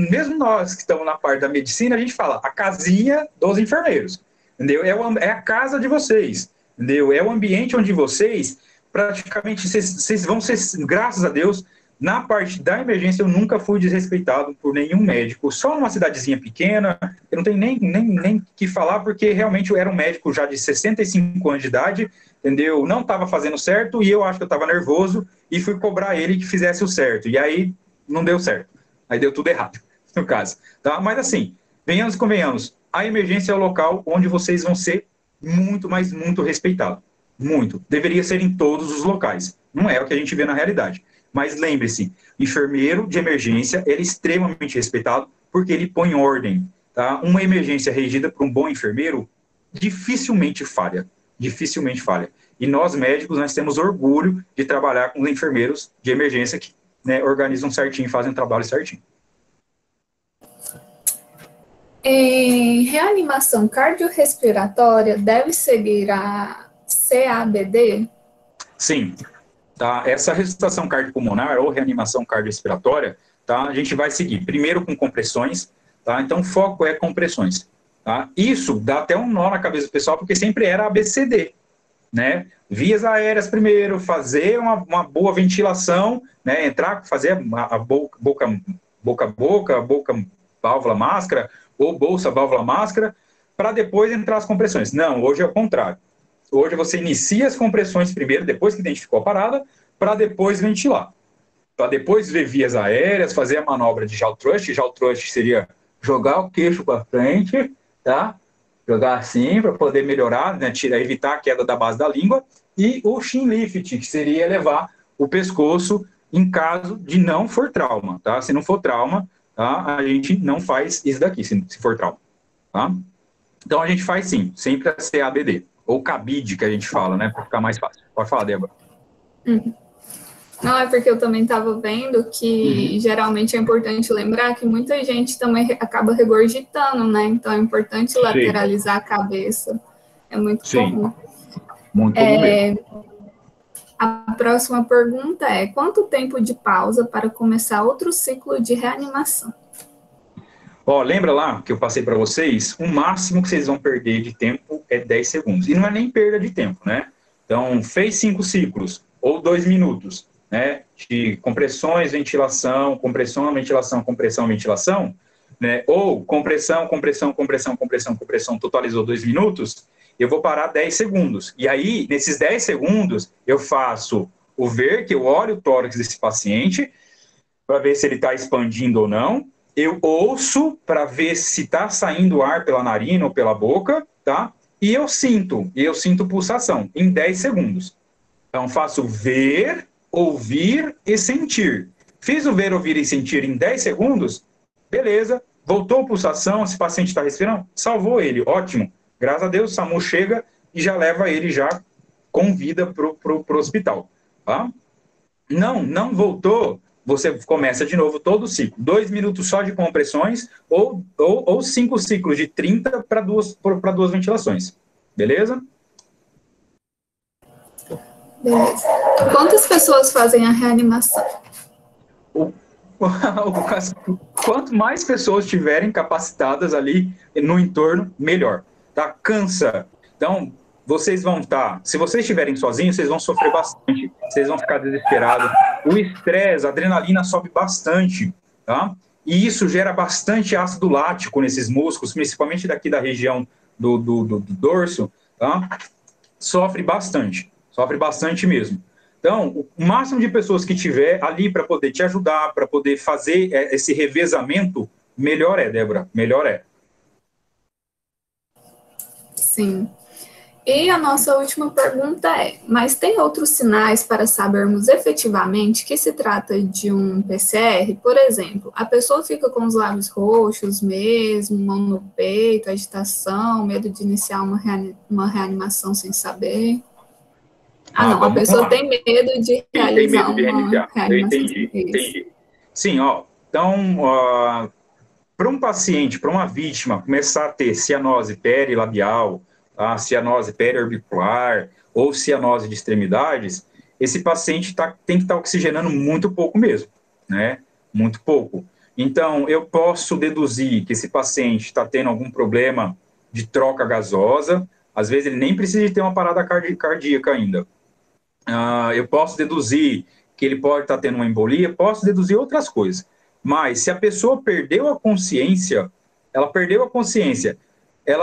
mesmo nós que estamos na parte da medicina, a gente fala a casinha dos enfermeiros, entendeu? É a casa de vocês, entendeu? É o ambiente onde vocês, praticamente, vocês vão ser, graças a Deus, na parte da emergência eu nunca fui desrespeitado por nenhum médico, só numa cidadezinha pequena, eu não tenho nem que falar, porque realmente eu era um médico já de 65 anos de idade, entendeu? Não estava fazendo certo e eu acho que eu estava nervoso e fui cobrar ele que fizesse o certo, e aí não deu certo. Aí deu tudo errado, no caso. Tá? Mas assim, venhamos e convenhamos, a emergência é o local onde vocês vão ser muito, mas muito respeitados. Muito. Deveria ser em todos os locais. Não é o que a gente vê na realidade. Mas lembre-se, enfermeiro de emergência, ele é extremamente respeitado porque ele põe ordem. Tá? Uma emergência regida por um bom enfermeiro dificilmente falha. Dificilmente falha. E nós, médicos, nós temos orgulho de trabalhar com enfermeiros de emergência que, né, organizam certinho, fazem o trabalho certinho. Em reanimação cardiorrespiratória, deve seguir a CABD? Sim. Tá? Essa ressuscitação cardiopulmonar ou reanimação cardiorrespiratória, tá? A gente vai seguir primeiro com compressões, tá? Então o foco é compressões. Tá? Isso dá até um nó na cabeça do pessoal, porque sempre era ABCD, né? Vias aéreas primeiro, fazer uma boa ventilação, né? Entrar, fazer a boca, válvula, máscara, ou bolsa, válvula, máscara, para depois entrar as compressões. Não, hoje é o contrário. Hoje você inicia as compressões primeiro, depois que identificou a parada, para depois ventilar. Para depois ver vias aéreas, fazer a manobra de jaw thrust. Jaw thrust seria jogar o queixo para frente, tá? Jogar assim para poder melhorar, né? Evitar a queda da base da língua. E o chin lift, que seria elevar o pescoço em caso de não for trauma, tá? Se não for trauma, tá? A gente não faz isso daqui, se for trauma, tá? Então a gente faz sim, sempre a CABD, ou CABID, que a gente fala, né? Para ficar mais fácil. Pode falar, Débora. Não, é porque eu também estava vendo que geralmente é importante lembrar que muita gente também acaba regurgitando, né? Então é importante lateralizar a cabeça. É muito comum. Muito comum mesmo. A próxima pergunta é: quanto tempo de pausa para começar outro ciclo de reanimação? Lembra lá que eu passei para vocês? O máximo que vocês vão perder de tempo é 10 segundos. E não é nem perda de tempo, né? Então, fez 5 ciclos ou 2 minutos, né? De compressões, ventilação, compressão, ventilação, compressão, ventilação, né? Ou compressão, totalizou 2 minutos, eu vou parar 10 segundos. E aí, nesses 10 segundos, eu faço o ver, que eu olho o tórax desse paciente, para ver se ele está expandindo ou não. Eu ouço para ver se está saindo ar pela narina ou pela boca, tá? E eu sinto pulsação em 10 segundos. Então, faço ver, ouvir e sentir. Fiz o ver, ouvir e sentir em 10 segundos, beleza, voltou a pulsação, esse paciente está respirando, salvou ele, ótimo. Graças a Deus, o SAMU chega e já leva ele já com vida pro hospital. Tá? Não voltou, você começa de novo todo o ciclo. 2 minutos só de compressões ou 5 ciclos de 30 para duas ventilações. Beleza? Beleza. Quantas pessoas fazem a reanimação? Quanto mais pessoas tiverem capacitadas ali no entorno, melhor. Tá? Cansa. Então, vocês vão estar... Se vocês estiverem sozinhos, vocês vão sofrer bastante. Vocês vão ficar desesperados. O estresse, a adrenalina sobe bastante. Tá? E isso gera bastante ácido lático nesses músculos, principalmente daqui da região do dorso. Tá? Sofre bastante mesmo. Então, o máximo de pessoas que tiver ali para poder te ajudar, para poder fazer esse revezamento, melhor é, Débora, melhor é. Sim. E a nossa última pergunta é, mas tem outros sinais para sabermos efetivamente que se trata de um PCR? Por exemplo, a pessoa fica com os lábios roxos mesmo, mão no peito, agitação, medo de iniciar uma reanimação sem saber... não, a pessoa tem medo de realizar uma reanimação. Eu entendi. Sim, então, para um paciente, para uma vítima, começar a ter cianose perilabial, tá? Cianose periorbicular ou cianose de extremidades, esse paciente tem que estar oxigenando muito pouco mesmo, né? Muito pouco. Então, eu posso deduzir que esse paciente está tendo algum problema de troca gasosa, às vezes ele nem precisa de ter uma parada cardíaca ainda. Eu posso deduzir que ele pode estar tendo uma embolia, posso deduzir outras coisas. Mas se a pessoa perdeu a consciência,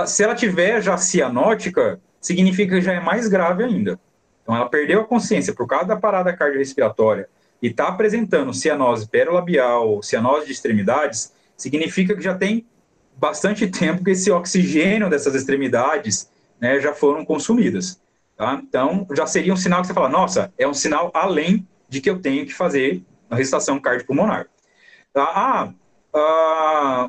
se ela tiver já cianótica, significa que já é mais grave ainda. Então ela perdeu a consciência por causa da parada cardiorrespiratória e está apresentando cianose perolabial, cianose de extremidades, significa que já tem bastante tempo que esse oxigênio dessas extremidades, né, já foram consumidas. Tá? Então, já seria um sinal que você fala, nossa, é um sinal além de que eu tenho que fazer a ressuscitação cardiopulmonar. Tá?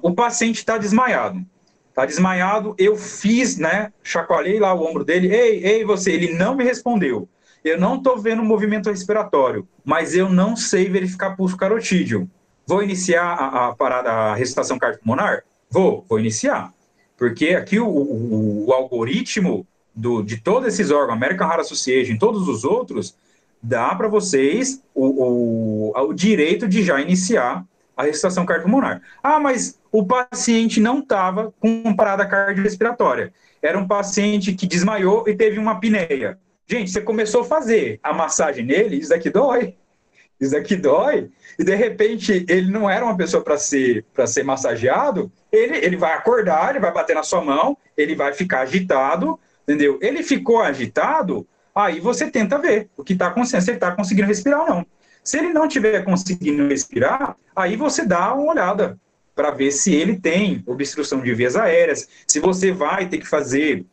O paciente está desmaiado. Está desmaiado, eu fiz, né, chacoalhei lá o ombro dele, ei, você, ele não me respondeu. Eu não estou vendo movimento respiratório, mas eu não sei verificar pulso carotídeo. Vou iniciar a ressuscitação cardiopulmonar? Vou iniciar. Porque aqui o algoritmo de todos esses órgãos, American Heart Association, todos os outros, dá para vocês o direito de já iniciar a ressuscitação cardiopulmonar. Mas o paciente não estava com parada cardiorrespiratória. Era um paciente que desmaiou e teve uma apneia. Gente, você começou a fazer a massagem nele, isso daqui dói. E de repente ele não era uma pessoa para ser massageado, ele vai acordar, ele vai bater na sua mão, ele vai ficar agitado, entendeu? Ele ficou agitado, aí você tenta ver o que está acontecendo, se ele está conseguindo respirar ou não. Se ele não estiver conseguindo respirar, aí você dá uma olhada para ver se ele tem obstrução de vias aéreas, se você vai ter que fazer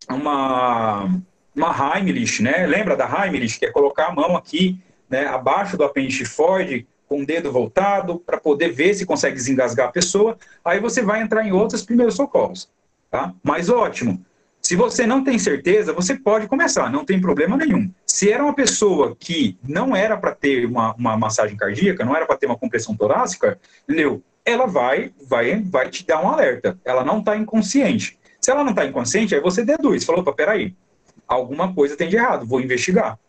uma Heimlich, né? Lembra da Heimlich, que é colocar a mão aqui, né, abaixo do apêndice tifoide, com o dedo voltado, para poder ver se consegue desengasgar a pessoa. Aí você vai entrar em outros primeiros socorros. Tá? Mas ótimo. Se você não tem certeza, você pode começar, não tem problema nenhum. Se era uma pessoa que não era para ter uma massagem cardíaca, não era para ter uma compressão torácica, entendeu? Ela vai te dar um alerta. Ela não está inconsciente. Se ela não está inconsciente, aí você deduz. Falou, opa, peraí, alguma coisa tem de errado, vou investigar.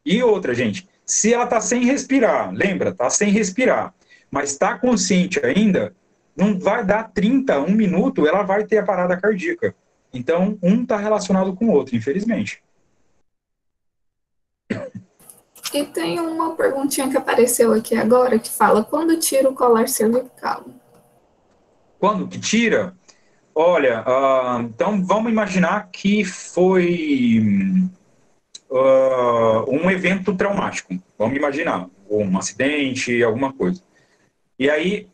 E outra, gente, se ela está sem respirar, lembra, está sem respirar, mas está consciente ainda, não vai dar 1 minuto, ela vai ter a parada cardíaca. Então, um está relacionado com o outro, infelizmente. E tem uma perguntinha que apareceu aqui agora, que fala, quando tira o colar cervical? Quando que tira? Olha, então vamos imaginar que foi um evento traumático, vamos imaginar, um acidente, alguma coisa. E aí,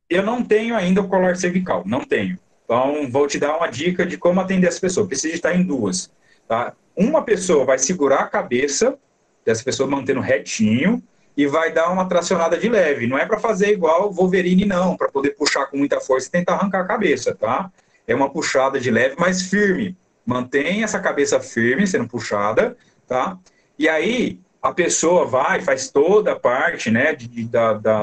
eu não tenho ainda o colar cervical, não tenho. Então, vou te dar uma dica de como atender essa pessoa. Precisa estar em duas, tá? Uma pessoa vai segurar a cabeça dessa pessoa mantendo retinho e vai dar uma tracionada de leve. Não é para fazer igual o Wolverine, não, para poder puxar com muita força e tentar arrancar a cabeça, tá? É uma puxada de leve, mas firme. Mantém essa cabeça firme, sendo puxada, tá? E aí, a pessoa faz toda a parte, né,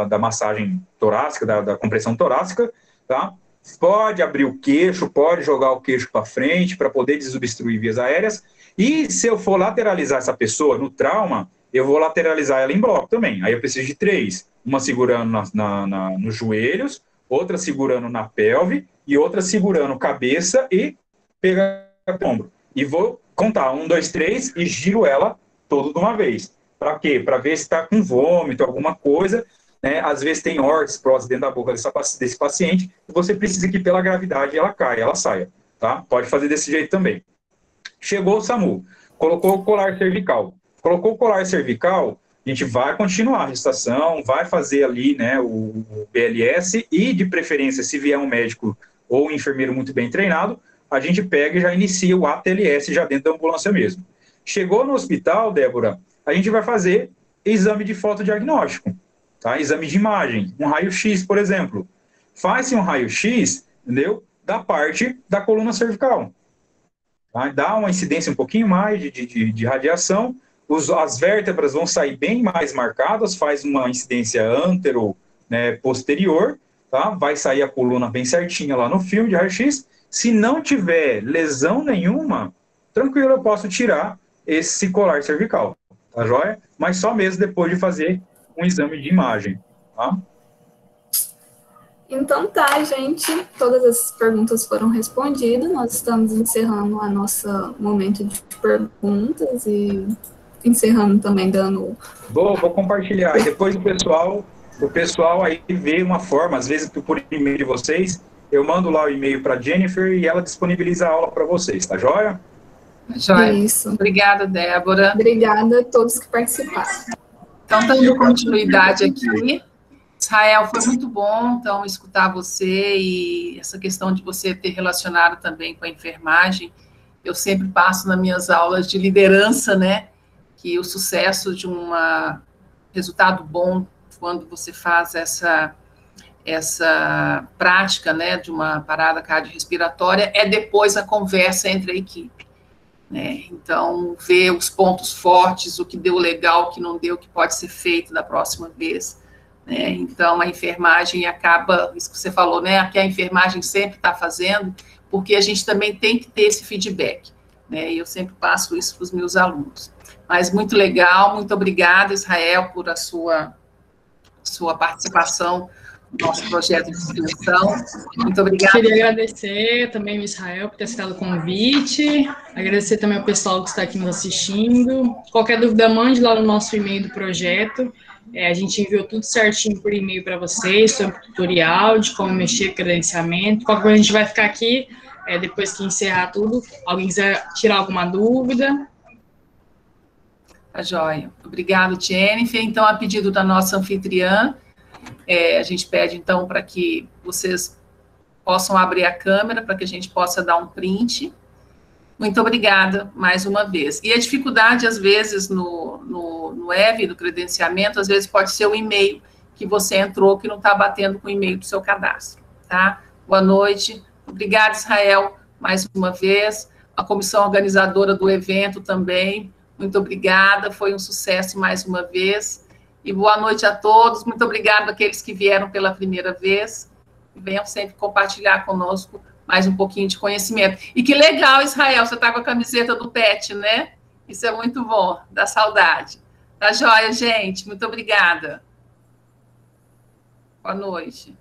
da massagem torácica, da compressão torácica, tá? Pode abrir o queixo, pode jogar o queixo para frente para poder desobstruir vias aéreas. E se eu for lateralizar essa pessoa no trauma, eu vou lateralizar ela em bloco também. Aí eu preciso de 3. Uma segurando nos joelhos, outra segurando na pelve e outra segurando cabeça e pegar o ombro. E vou contar 1, 2, 3 e giro ela todo de uma vez. Para quê? Para ver se está com vômito, alguma coisa, né? Às vezes tem prótese dentro da boca desse paciente, e você precisa que pela gravidade ela caia, ela saia, tá? Pode fazer desse jeito também. Chegou o SAMU, colocou o colar cervical. Colocou o colar cervical, a gente vai continuar a gestação, vai fazer ali, né, o BLS e, de preferência, se vier um médico ou um enfermeiro muito bem treinado, a gente pega e já inicia o ATLS já dentro da ambulância mesmo. Chegou no hospital, Débora, a gente vai fazer exame de fotodiagnóstico, tá? Exame de imagem, um raio-x, por exemplo. Faz-se um raio-x, entendeu? Da parte da coluna cervical. Tá? Dá uma incidência um pouquinho mais de radiação, as vértebras vão sair bem mais marcadas, faz uma incidência antero, né, posterior, tá? Vai sair a coluna bem certinha lá no filme de raio-x. Se não tiver lesão nenhuma, tranquilo, eu posso tirar esse colar cervical, tá joia? Mas só mesmo depois de fazer um exame de imagem, tá? Então tá, gente, todas as perguntas foram respondidas, nós estamos encerrando o nosso momento de perguntas e encerrando também dando... Vou compartilhar, e depois o pessoal aí vê uma forma, às vezes por e-mail de vocês, eu mando lá o e-mail para Jennifer e ela disponibiliza a aula para vocês, tá joia? Joia. Isso. Obrigada, Débora. Obrigada a todos que participaram. Então, dando continuidade aqui, Israel, foi muito bom, então, escutar você e essa questão de você ter relacionado também com a enfermagem. Eu sempre passo nas minhas aulas de liderança, né, que o sucesso de um resultado bom, quando você faz essa prática, né, de uma parada cardiorrespiratória, é depois a conversa entre a equipe, né? Então, ver os pontos fortes, o que deu legal, o que não deu, o que pode ser feito da próxima vez, né? Então, a enfermagem acaba, isso que você falou, né, que a enfermagem sempre está fazendo, porque a gente também tem que ter esse feedback, né? E eu sempre passo isso para os meus alunos. Mas muito legal, muito obrigada, Israel, por a sua participação no nosso projeto de extensão. Muito obrigada. Queria agradecer também ao Israel por ter aceitado o convite, agradecer também ao pessoal que está aqui nos assistindo. Qualquer dúvida, mande lá no nosso e-mail do projeto. A gente enviou tudo certinho por e-mail para vocês, sobre o tutorial de como mexer com credenciamento. Qualquer coisa a gente vai ficar aqui, depois que encerrar tudo. Alguém quiser tirar alguma dúvida? Tá joia. Obrigada, Jennifer. Então, a pedido da nossa anfitriã, a gente pede, então, para que vocês possam abrir a câmera, para que a gente possa dar um print. Muito obrigada, mais uma vez. E a dificuldade, às vezes, no EV, do credenciamento, às vezes pode ser o e-mail que você entrou, que não está batendo com o e-mail do seu cadastro, tá? Boa noite. Obrigada, Israel, mais uma vez. A comissão organizadora do evento também, muito obrigada, foi um sucesso mais uma vez. E boa noite a todos, muito obrigada àqueles que vieram pela primeira vez. Venham sempre compartilhar conosco mais um pouquinho de conhecimento. E que legal, Israel, você está com a camiseta do PET, né? Isso é muito bom, dá saudade. Tá joia, gente? Muito obrigada. Boa noite.